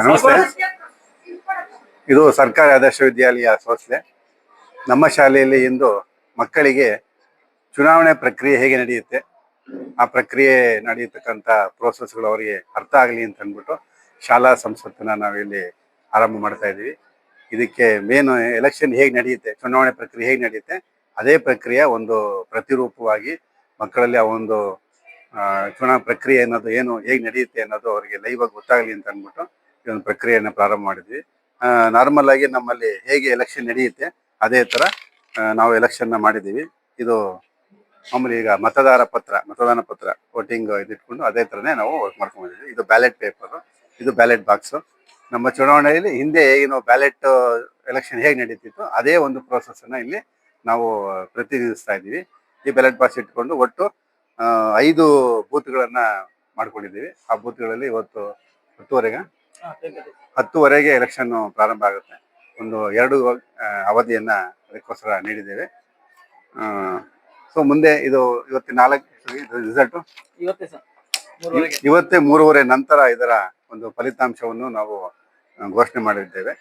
ನಮಸ್ತೆ. ಇದು ಸರ್ಕಾರಿ ಆದರ್ಶ ವಿದ್ಯಾಲಯ ಸೋಸ್ಲೆ. ನಮ್ಮ ಶಾಲೆಯಲ್ಲಿ ಇಂದು ಮಕ್ಕಳಿಗೆ ಚುನಾವಣೆ ಪ್ರಕ್ರಿಯೆ ಹೇಗೆ ನಡೆಯುತ್ತೆ, ಆ ಪ್ರಕ್ರಿಯೆ ನಡೆಯತಕ್ಕಂಥ ಪ್ರೋಸೆಸ್ಗಳು ಅವರಿಗೆ ಅರ್ಥ ಆಗಲಿ ಅಂತ ಅಂದ್ಬಿಟ್ಟು ಶಾಲಾ ಸಂಸತ್ತನ್ನ ನಾವಿಲ್ಲಿ ಆರಂಭ ಮಾಡ್ತಾ ಇದ್ದೀವಿ. ಇದಕ್ಕೆ ಮೇನ್ ಎಲೆಕ್ಷನ್ ಹೇಗೆ ನಡೆಯುತ್ತೆ, ಚುನಾವಣೆ ಪ್ರಕ್ರಿಯೆ ಹೇಗೆ ನಡೆಯುತ್ತೆ, ಅದೇ ಪ್ರಕ್ರಿಯೆ ಒಂದು ಪ್ರತಿರೂಪವಾಗಿ ಮಕ್ಕಳಲ್ಲಿ ಆ ಒಂದು ಚುನಾವಣಾ ಪ್ರಕ್ರಿಯೆ ಅನ್ನೋದು ಏನು ಹೇಗೆ ನಡೆಯುತ್ತೆ ಅನ್ನೋದು ಅವರಿಗೆ ಲೈವ್ ಆಗಿ ಗೊತ್ತಾಗಲಿ ಅಂತ ಅಂದ್ಬಿಟ್ಟು ಈ ಒಂದು ಪ್ರಕ್ರಿಯೆಯನ್ನು ಪ್ರಾರಂಭ ಮಾಡಿದ್ವಿ. ನಾರ್ಮಲ್ ಆಗಿ ನಮ್ಮಲ್ಲಿ ಹೇಗೆ ಎಲೆಕ್ಷನ್ ನಡೆಯುತ್ತೆ ಅದೇ ತರ ನಾವು ಎಲೆಕ್ಷನ್ ಮಾಡಿದ್ದೀವಿ. ಇದು ಮಾಮೂಲಿ ಈಗ ಮತದಾನ ಪತ್ರ ವೋಟಿಂಗ್ ಇದಿಟ್ಕೊಂಡು ಅದೇ ತರನೇ ನಾವು ವರ್ಕ್ ಮಾಡ್ಕೊಂಡಿದ್ದೀವಿ. ಇದು ಬ್ಯಾಲೆಟ್ ಪೇಪರ್, ಇದು ಬ್ಯಾಲೆಟ್ ಬಾಕ್ಸ್. ನಮ್ಮ ಚುನಾವಣೆಯಲ್ಲಿ ಹಿಂದೆ ಏನು ಬ್ಯಾಲೆಟ್ ಎಲೆಕ್ಷನ್ ಹೇಗೆ ನಡೀತಿತ್ತು ಅದೇ ಒಂದು ಪ್ರೋಸೆಸ್ ಅನ್ನ ಇಲ್ಲಿ ನಾವು ಪ್ರತಿನಿಧಿಸ್ತಾ ಇದ್ದೀವಿ. ಈ ಬ್ಯಾಲೆಟ್ ಬಾಕ್ಸ್ ಇಟ್ಕೊಂಡು ಒಟ್ಟು 5 ಬೂತ್ಗಳನ್ನ ಮಾಡ್ಕೊಂಡಿದ್ದೀವಿ. ಆ ಬೂತ್ಗಳಲ್ಲಿ ಇವತ್ತು 10:30ಗೆ ಎಲೆಕ್ಷನ್ ಪ್ರಾರಂಭ ಆಗುತ್ತೆ. ಒಂದು 2 ಅವಧಿಯನ್ನ ಅದಕ್ಕೋಸ್ಕರ ನೀಡಿದ್ದೇವೆ. ಸೊ ಮುಂದೆ ಇದು ಇವತ್ತಿನ 4 ರಿಸಲ್ಟ್ ಇವತ್ತೇ 3:30 ನಂತರ ಇದರ ಒಂದು ಫಲಿತಾಂಶವನ್ನು ನಾವು ಘೋಷಣೆ ಮಾಡಿದ್ದೇವೆ.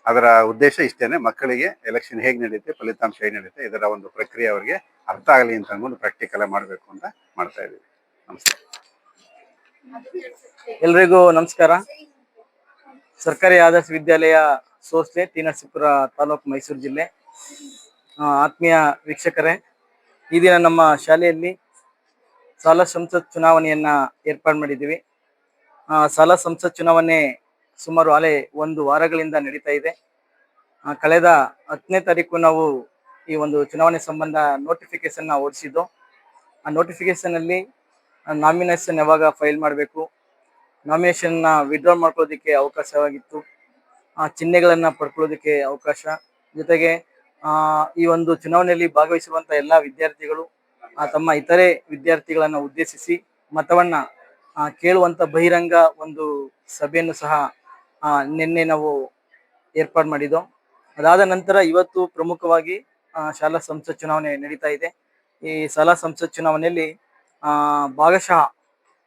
ಅದರ ಉದ್ದೇಶ ಇಷ್ಟೇನೆ, ಮಕ್ಕಳಿಗೆ ಎಲೆಕ್ಷನ್ ಹೇಗೆ ನಡೆಯುತ್ತೆ, ಫಲಿತಾಂಶ ಹೇಗೆ ನಡೆಯುತ್ತೆ, ಇದರ ಒಂದು ಪ್ರಕ್ರಿಯೆ ಅವರಿಗೆ ಅರ್ಥ ಆಗಲಿ ಅಂತ ಅಂದ್ಕೊಂಡು ಪ್ರಾಕ್ಟಿಕಲ್ ಮಾಡಬೇಕು ಅಂತ ಮಾಡ್ತಾ ಇದ್ದೀವಿ. ನಮಸ್ತೆ. ಎಲ್ರಿಗೂ ನಮಸ್ಕಾರ. ಸರ್ಕಾರಿ ಆದರ್ಶ ವಿದ್ಯಾಲಯ ಸೋಸ್ಲೆ, ಟಿ ನರಸೀಪುರ ತಾಲೂಕು, ಮೈಸೂರು ಜಿಲ್ಲೆ. ಆತ್ಮೀಯ ವೀಕ್ಷಕರೇ, ಈ ದಿನ ನಮ್ಮ ಶಾಲೆಯಲ್ಲಿ ಶಾಲಾ ಸಂಸತ್ ಚುನಾವಣೆಯನ್ನ ಏರ್ಪಾಡು ಮಾಡಿದ್ದೀವಿ. ಶಾಲಾ ಸಂಸತ್ ಚುನಾವಣೆ ಸುಮಾರು 1 ವಾರಗಳಿಂದ ನಡೀತಾ ಇದೆ. ಕಳೆದ 10ನೇ ತಾರೀಕು ನಾವು ಈ ಒಂದು ಚುನಾವಣೆ ಸಂಬಂಧ ನೋಟಿಫಿಕೇಶನ್ ಹೊರಡಿಸಿದ್ದು. ಆ ನೋಟಿಫಿಕೇಶನ್ ಅಲ್ಲಿ ನಾಮಿನೇಷನ್ ಯಾವಾಗ ಫೈಲ್ ಮಾಡಬೇಕು, ನಾಮಿನೇಷನ್ ವಿಡ್ರಾ ಮಾಡ್ಕೊಳ್ಳೋದಕ್ಕೆ ಅವಕಾಶವಾಗಿತ್ತು, ಚಿಹ್ನೆಗಳನ್ನ ಪಡ್ಕೊಳ್ಳೋದಕ್ಕೆ ಅವಕಾಶ, ಜೊತೆಗೆ ಈ ಒಂದು ಚುನಾವಣೆಯಲ್ಲಿ ಭಾಗವಹಿಸುವಂತ ಎಲ್ಲಾ ವಿದ್ಯಾರ್ಥಿಗಳು ತಮ್ಮ ಇತರೆ ವಿದ್ಯಾರ್ಥಿಗಳನ್ನ ಉದ್ದೇಶಿಸಿ ಮತವನ್ನ ಕೇಳುವಂತ ಬಹಿರಂಗ ಒಂದು ಸಭೆಯನ್ನು ಸಹ ನಿನ್ನೆ ನಾವು ಏರ್ಪಾಡು ಮಾಡಿದ್ದು. ಅದಾದ ನಂತರ ಇವತ್ತು ಪ್ರಮುಖವಾಗಿ ಶಾಲಾ ಸಂಸತ್ ಚುನಾವಣೆ ನಡೀತಾ ಇದೆ. ಈ ಶಾಲಾ ಸಂಸತ್ ಚುನಾವಣೆಯಲ್ಲಿ ಭಾಗಶಃ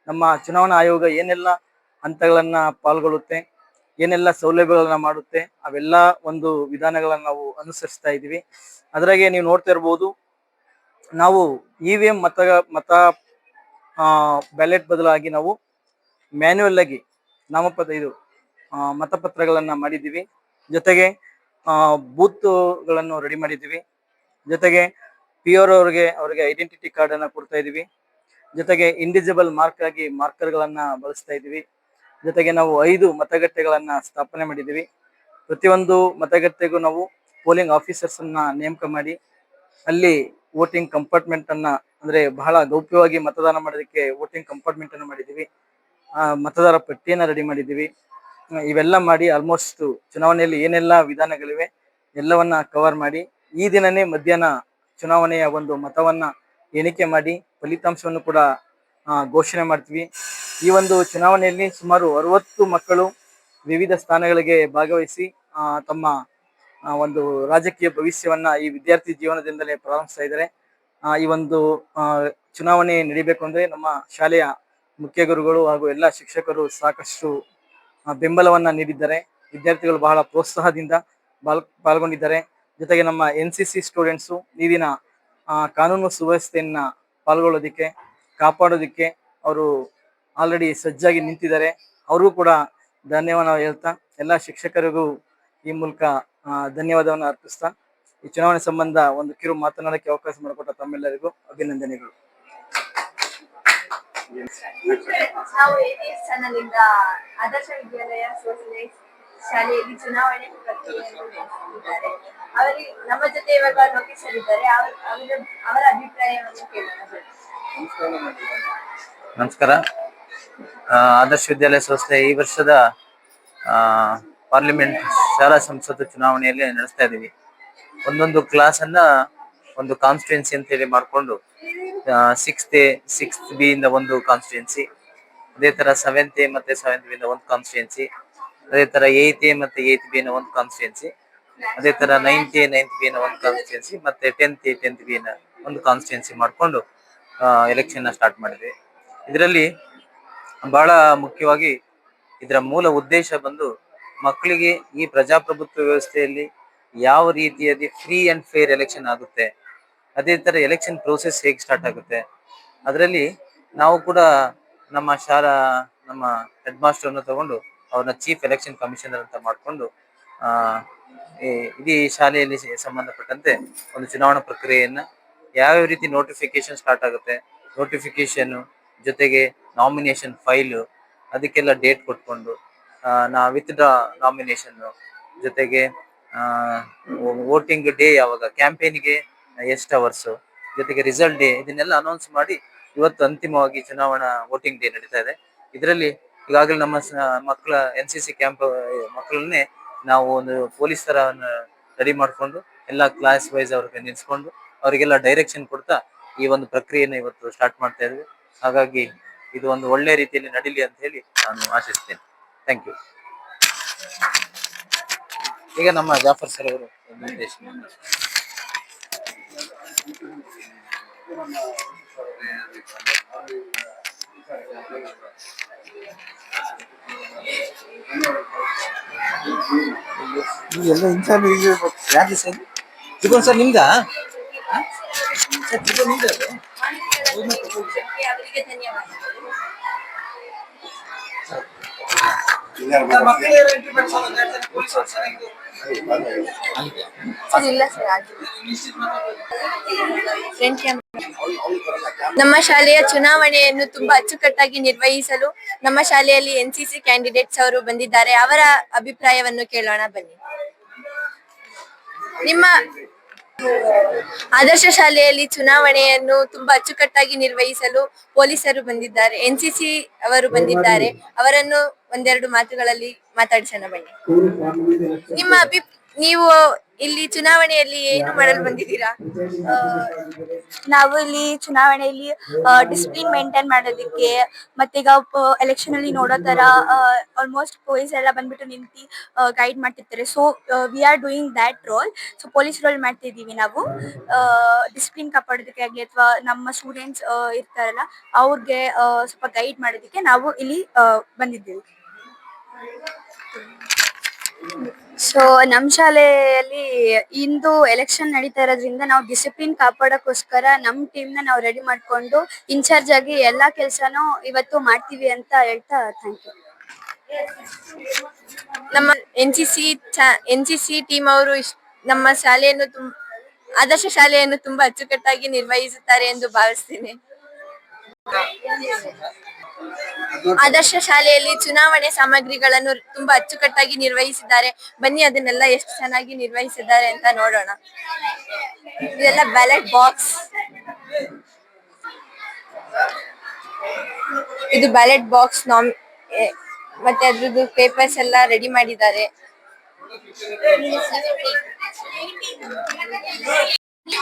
ನಮ್ಮ ಚುನಾವಣಾ ಆಯೋಗ ಏನೆಲ್ಲ ಹಂತಗಳನ್ನ ಪಾಲ್ಗೊಳ್ಳುತ್ತೆ, ಏನೆಲ್ಲ ಸೌಲಭ್ಯಗಳನ್ನ ಮಾಡುತ್ತೆ, ಅವೆಲ್ಲ ಒಂದು ವಿಧಾನಗಳನ್ನ ನಾವು ಅನುಸರಿಸ್ತಾ ಇದ್ದೀವಿ. ಅದ್ರಾಗೆ ನೀವು ನೋಡ್ತಾ ಇರ್ಬೋದು, ನಾವು EVM ಮತ ಬ್ಯಾಲೆಟ್ ಬದಲಾಗಿ ನಾವು ಮ್ಯಾನ್ಯುವಲ್ ಆಗಿ ಮತಪತ್ರಗಳನ್ನ ಮಾಡಿದ್ದೀವಿ. ಜೊತೆಗೆ ಬೂತ್ಗಳನ್ನು ರೆಡಿ ಮಾಡಿದ್ದೀವಿ. ಜೊತೆಗೆ PO ಅವರಿಗೆ ಐಡೆಂಟಿಟಿ ಕಾರ್ಡ್ ಅನ್ನ ಕೊಡ್ತಾ ಇದೀವಿ. ಜೊತೆಗೆ ಇಂಡಿವಿಜುವಲ್ ಮಾರ್ಕರ್ಗಳನ್ನ ಬಳಸ್ತಾ ಇದೀವಿ. ಜೊತೆಗೆ ನಾವು 5 ಮತಗಟ್ಟೆಗಳನ್ನ ಸ್ಥಾಪನೆ ಮಾಡಿದ್ದೀವಿ. ಪ್ರತಿಯೊಂದು ಮತಗಟ್ಟೆಗೂ ನಾವು ಪೋಲಿಂಗ್ ಆಫೀಸರ್ಸ್ ಅನ್ನ ನೇಮಕ ಮಾಡಿ ಅಲ್ಲಿ ವೋಟಿಂಗ್ ಕಂಪಾರ್ಟ್ಮೆಂಟ್ ಅನ್ನ, ಅಂದ್ರೆ ಬಹಳ ಗೌಪ್ಯವಾಗಿ ಮತದಾನ ಮಾಡೋದಕ್ಕೆ ವೋಟಿಂಗ್ ಕಂಪಾರ್ಟ್ಮೆಂಟ್ ಅನ್ನು ಮಾಡಿದ್ದೀವಿ. ಮತದಾರ ಪಟ್ಟಿಯನ್ನ ರೆಡಿ ಮಾಡಿದ್ದೀವಿ. ಇವೆಲ್ಲ ಮಾಡಿ ಆಲ್ಮೋಸ್ಟ್ ಚುನಾವಣೆಯಲ್ಲಿ ಏನೆಲ್ಲ ವಿಧಾನಗಳಿವೆ ಎಲ್ಲವನ್ನ ಕವರ್ ಮಾಡಿ ಈ ದಿನನೇ ಮಧ್ಯಾಹ್ನ ಚುನಾವಣೆಯ ಒಂದು ಮತವನ್ನ ಎಣಿಕೆ ಮಾಡಿ ಫಲಿತಾಂಶವನ್ನು ಕೂಡ ಘೋಷಣೆ ಮಾಡ್ತೀವಿ. ಈ ಒಂದು ಚುನಾವಣೆಯಲ್ಲಿ ಸುಮಾರು 60 ಮಕ್ಕಳು ವಿವಿಧ ಸ್ಥಾನಗಳಿಗೆ ಭಾಗವಹಿಸಿ ತಮ್ಮ ಒಂದು ರಾಜಕೀಯ ಭವಿಷ್ಯವನ್ನ ಈ ವಿದ್ಯಾರ್ಥಿ ಜೀವನದಿಂದಲೇ ಪ್ರಾರಂಭಿಸ್ತಾ ಇದ್ದಾರೆ. ಈ ಒಂದು ಚುನಾವಣೆ ನಡೀಬೇಕು ಅಂದ್ರೆ ನಮ್ಮ ಶಾಲೆಯ ಮುಖ್ಯ ಗುರುಗಳು ಹಾಗೂ ಎಲ್ಲ ಶಿಕ್ಷಕರು ಸಾಕಷ್ಟು ಬೆಂಬಲವನ್ನ ನೀಡಿದ್ದಾರೆ. ವಿದ್ಯಾರ್ಥಿಗಳು ಬಹಳ ಪ್ರೋತ್ಸಾಹದಿಂದ ಪಾಲ್ಗೊಂಡಿದ್ದಾರೆ. ಜೊತೆಗೆ ನಮ್ಮ NCC ಸ್ಟೂಡೆಂಟ್ಸು ಈ ದಿನ ಕಾನೂನು ಸುವ್ಯವಸ್ಥೆಯನ್ನ ಪಾಲ್ಗೊಳ್ಳೋದಿಕ್ಕೆ, ಕಾಪಾಡೋದಿಕ್ಕೆ ಅವರು ಆಲ್ರೆಡಿ ಸಜ್ಜಾಗಿ ನಿಂತಿದ್ದಾರೆ. ಅವ್ರಿಗೂ ಕೂಡ ಧನ್ಯವಾದ ಹೇಳ್ತಾ, ಎಲ್ಲ ಶಿಕ್ಷಕರಿಗೂ ಈ ಮೂಲಕ ಧನ್ಯವಾದವನ್ನು ಅರ್ಪಿಸ್ತಾ ಈ ಚುನಾವಣೆ ಸಂಬಂಧ ಒಂದು ಕಿರು ಮಾತನಾಡಕ್ಕೆ ಅವಕಾಶ ಮಾಡಿಕೊಟ್ಟ ತಮ್ಮೆಲ್ಲರಿಗೂ ಅಭಿನಂದನೆಗಳು. ನಾವು ಆದರ್ಶ ವಿದ್ಯಾಲಯ ಶಾಲೆಯಲ್ಲಿ ಚುನಾವಣೆ ಪ್ರಕ್ರಿಯೆಯನ್ನು ನಡೆಸುತ್ತಿದ್ದಾರೆ. ಅವರಿಗೆ ನಮ್ಮ ಜೊತೆ ಇವಾಗ ಲೋಕೇಶ್ ಇದ್ದಾರೆ. ಅವರ ಅಭಿಪ್ರಾಯವನ್ನು ಕೇಳೋಣ. ನಮಸ್ಕಾರ. ಆದರ್ಶ ವಿದ್ಯಾಲಯ ಸಂಸ್ಥೆ ಈ ವರ್ಷದ ಪಾರ್ಲಿಮೆಂಟ್ ಶಾಲಾ ಸಂಸತ್ತು ಚುನಾವಣೆಯಲ್ಲಿ ನಡೆಸ್ತಾ ಇದ್ದೀವಿ. ಒಂದೊಂದು ಕ್ಲಾಸ್ ಅನ್ನ ಒಂದು ಕಾನ್ಸ್ಟಿಟ್ಯೂನ್ಸಿ ಅಂತ ಹೇಳಿ ಮಾಡ್ಕೊಂಡು 6th B ಇಂದ ಒಂದು ಕಾನ್ಸ್ಟಿಟ್ಯೂನ್ಸಿ, ಅದೇ ತರ 7th A ಮತ್ತೆ 7th B ಇಂದ ಒಂದು ಕಾನ್ಸ್ಟಿಟ್ಯೂನ್ಸಿ, ಅದೇ ತರ 8th A ಮತ್ತೆ 8th B ನ ಒಂದು ಕಾನ್ಸ್ಟಿಟ್ಯೂನ್ಸಿ, ಅದೇ ತರ 9th A 9th B ನ ಒಂದು ಕಾನ್ಸ್ಟಿಟ್ಯೂನ್ಸಿ, ಮತ್ತೆ 10th A 10th B ನ ಒಂದು ಕಾನ್ಸ್ಟಿಟ್ಯೂನ್ಸಿ ಮಾಡ್ಕೊಂಡು ಎಲೆಕ್ಷನ್ ಸ್ಟಾರ್ಟ್ ಮಾಡಿದ್ವಿ. ಇದರಲ್ಲಿ ಬಹಳ ಮುಖ್ಯವಾಗಿ ಇದರ ಮೂಲ ಉದ್ದೇಶ ಬಂದು ಮಕ್ಕಳಿಗೆ ಈ ಪ್ರಜಾಪ್ರಭುತ್ವ ವ್ಯವಸ್ಥೆಯಲ್ಲಿ ಯಾವ ರೀತಿಯಾಗಿ ಫ್ರೀ ಅಂಡ್ ಫೇರ್ ಎಲೆಕ್ಷನ್ ಆಗುತ್ತೆ, ಅದೇ ತರ ಎಲೆಕ್ಷನ್ ಪ್ರೋಸೆಸ್ ಹೇಗೆ ಸ್ಟಾರ್ಟ್ ಆಗುತ್ತೆ, ಅದರಲ್ಲಿ ನಾವು ಕೂಡ ನಮ್ಮ ಹೆಡ್ ಮಾಸ್ಟರ್ ಅನ್ನು ತಗೊಂಡು ಅವ್ರನ್ನ ಚೀಫ್ ಎಲೆಕ್ಷನ್ ಕಮಿಷನರ್ ಅಂತ ಮಾಡ್ಕೊಂಡು ಆ ಇಡೀ ಶಾಲೆಯಲ್ಲಿ ಸಂಬಂಧಪಟ್ಟಂತೆ ಒಂದು ಚುನಾವಣಾ ಪ್ರಕ್ರಿಯೆಯನ್ನ ಯಾವ್ಯಾವ ರೀತಿ ನೋಟಿಫಿಕೇಶನ್ ಸ್ಟಾರ್ಟ್ ಆಗುತ್ತೆ, ನೋಟಿಫಿಕೇಶನ್ ಜೊತೆಗೆ ನಾಮಿನೇಷನ್ ಫೈಲು ಅದಕ್ಕೆಲ್ಲ ಡೇಟ್ ಕೊಟ್ಕೊಂಡು ವಿತ್ ಡ್ರಾ ನಾಮಿನೇಷನ್ ಜೊತೆಗೆ ವೋಟಿಂಗ್ ಡೇ ಯಾವಾಗ, ಕ್ಯಾಂಪೇನ್ಗೆ ಎಷ್ಟು ಅವರ್ಸ್, ಜೊತೆಗೆ ರಿಸಲ್ಟ್ ಡೇ ಇದನ್ನೆಲ್ಲ ಅನೌನ್ಸ್ ಮಾಡಿ ಇವತ್ತು ಅಂತಿಮವಾಗಿ ಚುನಾವಣಾ ವೋಟಿಂಗ್ ಡೇ ನಡೀತಾ ಇದೆ. ಇದರಲ್ಲಿ ಈಗಾಗಲೇ ನಮ್ಮ ಮಕ್ಕಳ NCC ಕ್ಯಾಂಪ್ ಮಕ್ಕಳನ್ನೇ ನಾವು ಒಂದು ಪೊಲೀಸ್ ತರ ರೆಡಿ ಮಾಡ್ಕೊಂಡು ಎಲ್ಲ ಕ್ಲಾಸ್ ವೈಸ್ ಅವ್ರಿಗೆ ನಿಲ್ಸ್ಕೊಂಡು ಅವರಿಗೆಲ್ಲ ಡೈರೆಕ್ಷನ್ ಕೊಡ್ತಾ ಈ ಒಂದು ಪ್ರಕ್ರಿಯೆನ ಇವತ್ತು ಸ್ಟಾರ್ಟ್ ಮಾಡ್ತಾ ಇದ್ವಿ. ಹಾಗಾಗಿ ಇದು ಒಂದು ಒಳ್ಳೆ ರೀತಿಯಲ್ಲಿ ನಡೀಲಿ ಅಂತ ಹೇಳಿ ನಾನು ಆಶಿಸ್ತೇನೆ. Thank you. ಈಗ ನಮ್ಮ ಜಾಫರ್ ಸರ್ ಅವರು ನಿರ್ದೇಶನ. ಎಲ್ಲ ಇನ್ಚಾರ್ಜ್ ಯಾಕೆ ಸರ್ ಇದೊಂದು ಸರ್ ನಿಮ್ದಾ ಸರ್ ನಿಮ್ದು ಅವರಿಗೆ ಧನ್ಯವಾದಗಳು. ಸರ್ ಇಲ್ಲ ಸರ್ ನಮ್ಮ ಶಾಲೆಯ ಚುನಾವಣೆಯನ್ನು ತುಂಬಾ ಅಚ್ಚುಕಟ್ಟಾಗಿ ನಿರ್ವಹಿಸಲು ನಮ್ಮ ಶಾಲೆಯಲ್ಲಿ NCC ಕ್ಯಾಂಡಿಡೇಟ್ಸ್ ಅವರು ಬಂದಿದ್ದಾರೆ. ಅವರ ಅಭಿಪ್ರಾಯವನ್ನು ಕೇಳೋಣ ಬನ್ನಿ. ನಿಮ್ಮ ಆದರ್ಶ ಶಾಲೆಯಲ್ಲಿ ಚುನಾವಣೆಯನ್ನು ತುಂಬಾ ಅಚ್ಚುಕಟ್ಟಾಗಿ ನಿರ್ವಹಿಸಲು ಪೊಲೀಸರು ಬಂದಿದ್ದಾರೆ, NCC ಅವರು ಬಂದಿದ್ದಾರೆ. ಅವರನ್ನು ಒಂದೆರಡು ಮಾತುಗಳಲ್ಲಿ ಮಾತಾಡಿಸೋಣ ಬನ್ನಿ. ನೀವು ಇಲ್ಲಿ ಚುನಾವಣೆಯಲ್ಲಿ ಏನು ಮಾಡಲು ಬಂದಿದ್ದೀರಾ? ನಾವು ಇಲ್ಲಿ ಚುನಾವಣೆಯಲ್ಲಿ ಡಿಸಿಪ್ಲಿನ್ ಮೇಂಟೈನ್ ಮಾಡೋದಕ್ಕೆ, ಮತ್ತೆ ಈಗ ಎಲೆಕ್ಷನ್ ಅಲ್ಲಿ ನೋಡೋ ತರ ಆಲ್ಮೋಸ್ಟ್ ಪೊಲೀಸ್ ಎಲ್ಲ ಬಂದ್ಬಿಟ್ಟು ನಿಂತು ಗೈಡ್ ಮಾಡ್ತಿರ್ತಾರೆ. So we are doing that role. So police role ಮಾಡ್ತಿದ್ದೀವಿ ನಾವು, ಡಿಸಿಪ್ಲಿನ್ ಕಾಪಾಡೋದಕ್ಕೆ ಆಗಲಿ ಅಥವಾ ನಮ್ಮ ಸ್ಟೂಡೆಂಟ್ಸ್ ಇರ್ತಾರಲ್ಲ ಅವ್ರಿಗೆ ಸ್ವಲ್ಪ ಗೈಡ್ ಮಾಡೋದಕ್ಕೆ ನಾವು ಇಲ್ಲಿ ಬಂದಿದ್ದೀವಿ. ಸೊ ನಮ್ಮ ಶಾಲೆಯಲ್ಲಿ ಇಂದು ಎಲೆಕ್ಷನ್ ನಡೀತಾ ಇರೋದ್ರಿಂದ ನಾವು ಡಿಸಿಪ್ಲಿನ್ ಕಾಪಾಡೋಕ್ಕೋಸ್ಕರ ನಮ್ಮ ಟೀಮ್ನ ನಾವು ರೆಡಿ ಮಾಡ್ಕೊಂಡು ಇನ್ಚಾರ್ಜ್ ಆಗಿ ಎಲ್ಲಾ ಕೆಲಸನೂ ಇವತ್ತು ಮಾಡ್ತೀವಿ ಅಂತ ಹೇಳ್ತಾ ಥ್ಯಾಂಕ್ ಯು. ನಮ್ಮ NCC ಟೀಮ್ ಅವರು ನಮ್ಮ ಶಾಲೆಯನ್ನು ಆದರ್ಶ ಶಾಲೆಯನ್ನು ತುಂಬಾ ಅಚ್ಚುಕಟ್ಟಾಗಿ ನಿರ್ವಹಿಸುತ್ತಾರೆ ಎಂದು ಭಾವಿಸ್ತೀನಿ. ಆದರ್ಶ ಶಾಲೆಯಲ್ಲಿ ಚುನಾವಣೆ ಸಾಮಗ್ರಿಗಳನ್ನು ತುಂಬಾ ಅಚ್ಚುಕಟ್ಟಾಗಿ ನಿರ್ವಹಿಸಿದ್ದಾರೆ. ಬನ್ನಿ ಅದನ್ನೆಲ್ಲ ಎಷ್ಟು ಚೆನ್ನಾಗಿ ನಿರ್ವಹಿಸಿದ್ದಾರೆ ಅಂತ ನೋಡೋಣ. ಇದೆಲ್ಲ ಬ್ಯಾಲೆಟ್ ಬಾಕ್ಸ್, ಇದು ಬ್ಯಾಲೆಟ್ ಬಾಕ್ಸ್ ಮತ್ತೆ ಅದ್ರದ್ದು ಪೇಪರ್ಸ್ ಎಲ್ಲ ರೆಡಿ ಮಾಡಿದ್ದಾರೆ.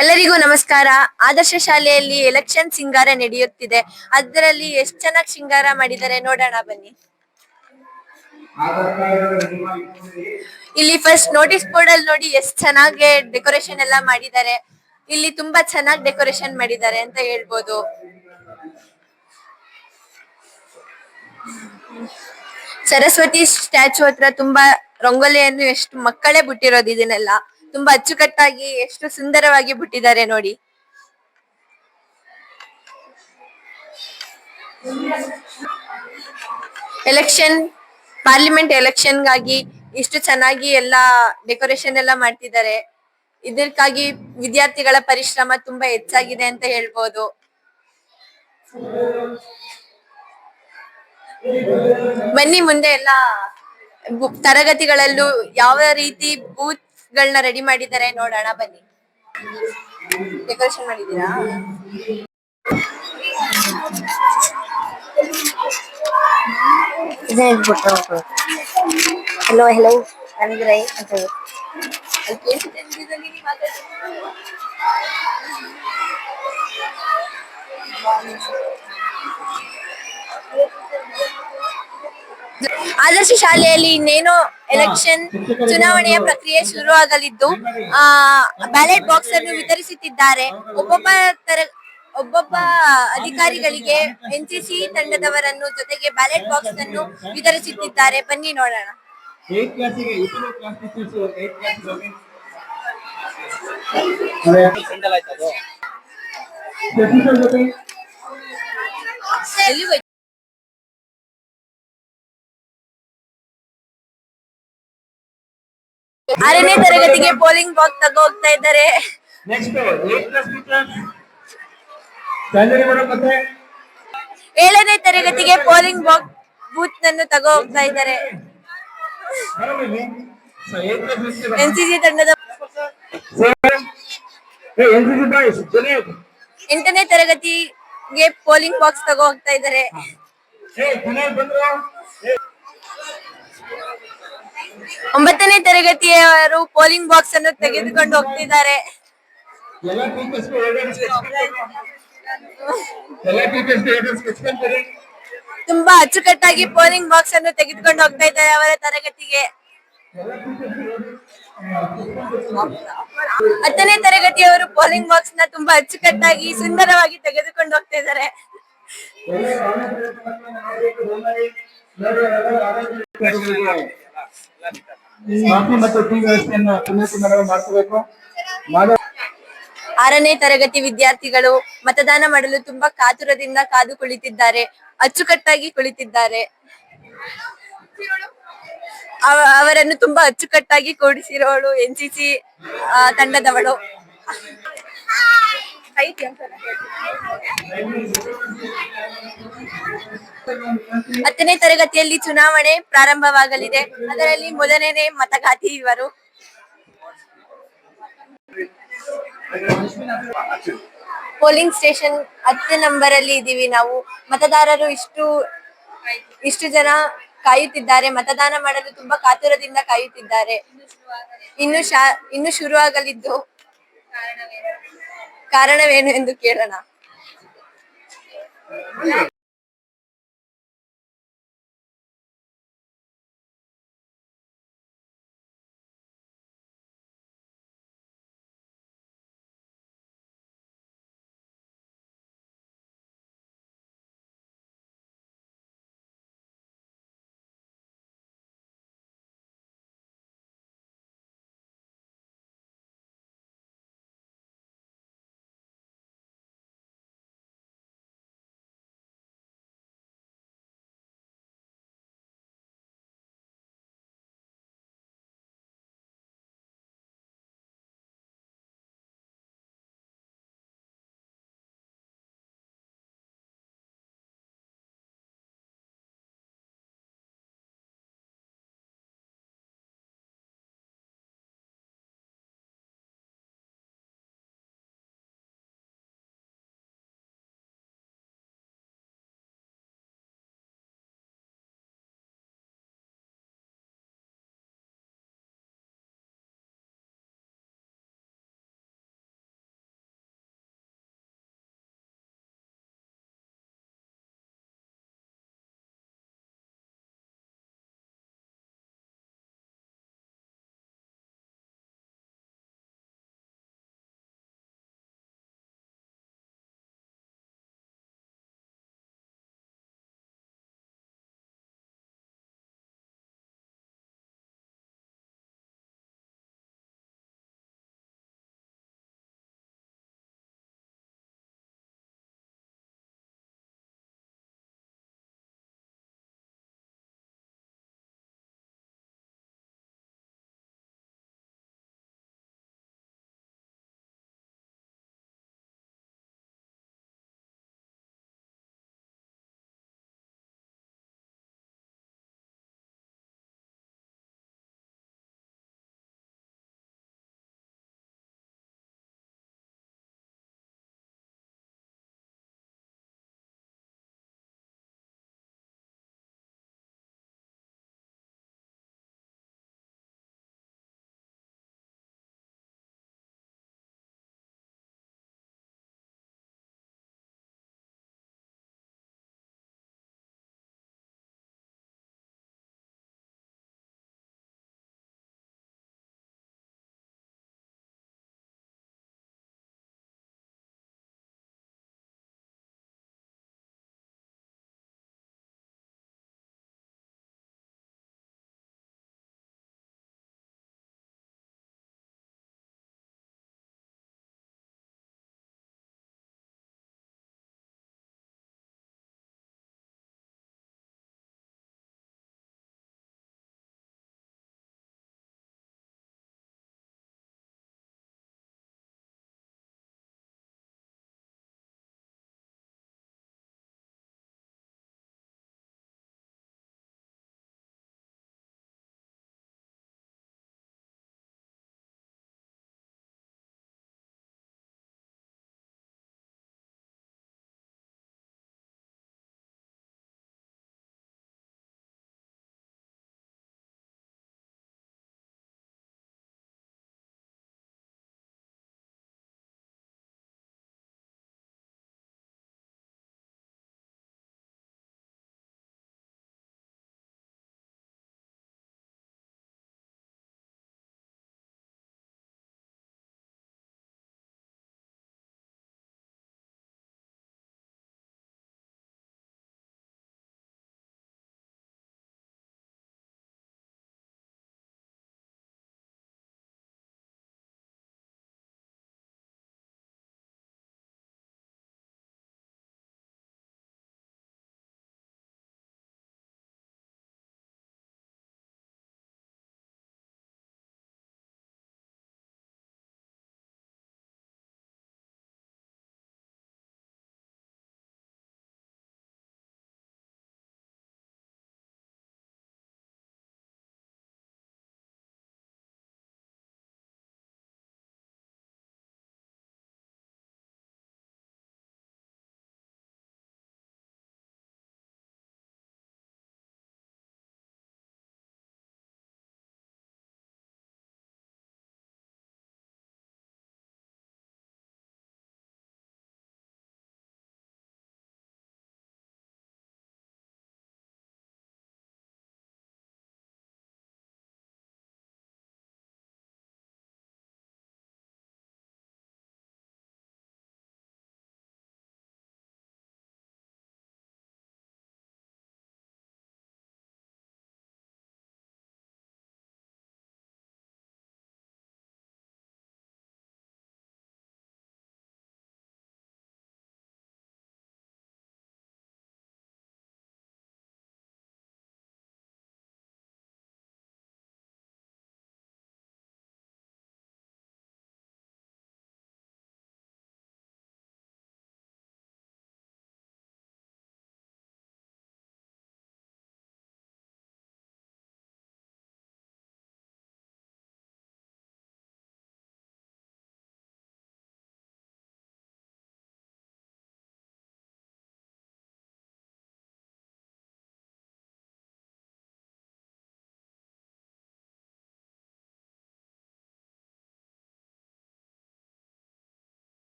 ಎಲ್ಲರಿಗೂ ನಮಸ್ಕಾರ. ಆದರ್ಶ ಶಾಲೆಯಲ್ಲಿ ಎಲೆಕ್ಷನ್ ಸಿಂಗಾರ ನಡೆಯುತ್ತಿದೆ. ಅದರಲ್ಲಿ ಎಷ್ಟು ಚೆನ್ನಾಗಿ ಸಿಂಗಾರ ಮಾಡಿದ್ದಾರೆ ನೋಡೋಣ ಬನ್ನಿ. ಇಲ್ಲಿ ಫಸ್ಟ್ ನೋಟಿಸ್ ಬೋರ್ಡ್ ಅಲ್ಲಿ ನೋಡಿ ಎಷ್ಟು ಚೆನ್ನಾಗಿ ಡೆಕೋರೇಷನ್ ಎಲ್ಲ ಮಾಡಿದ್ದಾರೆ. ಇಲ್ಲಿ ತುಂಬಾ ಚೆನ್ನಾಗಿ ಡೆಕೋರೇಷನ್ ಮಾಡಿದ್ದಾರೆ ಅಂತ ಹೇಳ್ಬೋದು. ಸರಸ್ವತಿ ಸ್ಟ್ಯಾಚು ಹತ್ರ ತುಂಬಾ ರಂಗೋಲಿಯನ್ನು ಎಷ್ಟು ಮಕ್ಕಳೇ ಬಿಟ್ಟಿರೋದು, ಇದನ್ನೆಲ್ಲ ತುಂಬಾ ಅಚ್ಚುಕಟ್ಟಾಗಿ ಎಷ್ಟು ಸುಂದರವಾಗಿ ಬಿಟ್ಟಿದ್ದಾರೆ ನೋಡಿ. ಪಾರ್ಲಿಮೆಂಟ್ ಎಲೆಕ್ಷನ್ಗಾಗಿ ಇಷ್ಟು ಚೆನ್ನಾಗಿ ಎಲ್ಲ ಡೆಕೋರೇಷನ್ ಎಲ್ಲ ಮಾಡ್ತಿದ್ದಾರೆ. ಇದಕ್ಕಾಗಿ ವಿದ್ಯಾರ್ಥಿಗಳ ಪರಿಶ್ರಮ ತುಂಬಾ ಹೆಚ್ಚಾಗಿದೆ ಅಂತ ಹೇಳ್ಬೋದು. ಬನ್ನಿ ಮುಂದೆ ಎಲ್ಲ ತರಗತಿಗಳಲ್ಲೂ ಯಾವ ರೀತಿ ಬೂತ್ ಗಳನ್ನ ರೆಡಿ ಮಾಡಿದ್ದಾರೆ ನೋಡೋಣ ಬನ್ನಿ. ಡೆಕೋರೇಷನ್ ಮಾಡಿದ್ದೀರಾ? ಹಲೋ ಹೆಲೋ ರೈ ಅಂತ ಆದರ್ಶ ಶಾಲೆಯಲ್ಲಿ ಇನ್ನೇನು ಎಲೆಕ್ಷನ್ ಚುನಾವಣೆಯ ಪ್ರಕ್ರಿಯೆ ಶುರುವಾಗಲಿದ್ದು ಬ್ಯಾಲೆಟ್ ಬಾಕ್ಸ್ ಅನ್ನು ವಿತರಿಸುತ್ತಿದ್ದಾರೆ. ಒಬ್ಬೊಬ್ಬ ಅಧಿಕಾರಿಗಳಿಗೆ ಎನ್ಸಿಸಿ ತಂಡದವರನ್ನು ಜೊತೆಗೆ ಬ್ಯಾಲೆಟ್ ಬಾಕ್ಸ್ ಅನ್ನು ವಿತರಿಸುತ್ತಿದ್ದಾರೆ. ಬನ್ನಿ ನೋಡೋಣ. ಎಲ್ಲಿಗೆ ಹೋಯ್ತು? 6ನೇ ತರಗತಿಗೆ ಪೋಲಿಂಗ್ ಬಾಕ್ಸ್ ತಗೋ ಹೋಗ್ತಾ ಇದ್ದಾರೆ. ನೆಕ್ಸ್ಟ್ 7ನೇ ತರಗತಿಗೆ ಪೋಲಿಂಗ್ ಬಾಕ್ಸ್ ಬೂತ್ ಅನ್ನು ತಗೋ ಹೋಗ್ತಾ ಇದ್ದಾರೆ. ಎನ್ಸಿಸಿ ತಂಡದ 8ನೇ ತರಗತಿಗೆ ಪೋಲಿಂಗ್ ಬಾಕ್ಸ್ ತಗೋ ಹೋಗ್ತಾ ಇದ್ದಾರೆ. 9ನೇ ತರಗತಿಯವರು ಪೋಲಿಂಗ್ ಬಾಕ್ಸ್ ಅನ್ನು ತೆಗೆದುಕೊಂಡು ಹೋಗ್ತಿದ್ದಾರೆ. ತುಂಬಾ ಅಚ್ಚುಕಟ್ಟಾಗಿ ಪೋಲಿಂಗ್ ಬಾಕ್ಸ್ ಅನ್ನು ತೆಗೆದುಕೊಂಡು ಹೋಗ್ತಾ ಇದ್ದಾರೆ ಅವರ ತರಗತಿಗೆ. 10ನೇ ತರಗತಿಯವರು ಪೋಲಿಂಗ್ ಬಾಕ್ಸ್ ನ ತುಂಬಾ ಅಚ್ಚುಕಟ್ಟಾಗಿ ಸುಂದರವಾಗಿ ತೆಗೆದುಕೊಂಡು ಹೋಗ್ತಾ ಇದ್ದಾರೆ. ಮತ್ತು ಟೀ ವ್ಯವಸ್ಥೆಯನ್ನು ಮಾಡಿಸಬೇಕು. 6ನೇ ತರಗತಿ ವಿದ್ಯಾರ್ಥಿಗಳು ಮತದಾನ ಮಾಡಲು ತುಂಬಾ ಕಾತುರದಿಂದ ಕಾದು ಕುಳಿತಿದ್ದಾರೆ. ಅಚ್ಚುಕಟ್ಟಾಗಿ ಕುಳಿತಿದ್ದಾರೆ. ಅವರನ್ನು ತುಂಬಾ ಅಚ್ಚುಕಟ್ಟಾಗಿ ಕೂಡಿಸಿರೋಳು ಎನ್ಸಿಸಿ ತಂಡದವಳು. 10ನೇ ತರಗತಿಯಲ್ಲಿ ಚುನಾವಣೆ ಪ್ರಾರಂಭವಾಗಲಿದೆ. ಅದರಲ್ಲಿ ಮೊದಲನೇ ಮತಗಾತಿ ಇವರು. ಪೋಲಿಂಗ್ ಸ್ಟೇಷನ್ 10 ನಂಬರ್ ಅಲ್ಲಿ ಇದೀವಿ ನಾವು. ಮತದಾರರು ಇಷ್ಟು ಜನ ಕಾಯುತ್ತಿದ್ದಾರೆ. ಮತದಾನ ಮಾಡಲು ತುಂಬಾ ಕಾತುರದಿಂದ ಕಾಯುತ್ತಿದ್ದಾರೆ. ಇನ್ನು ಶುರುವಾಗಲಿದ್ದು ಕಾರಣವೇನು ಎಂದು ಕೇಳೋಣ.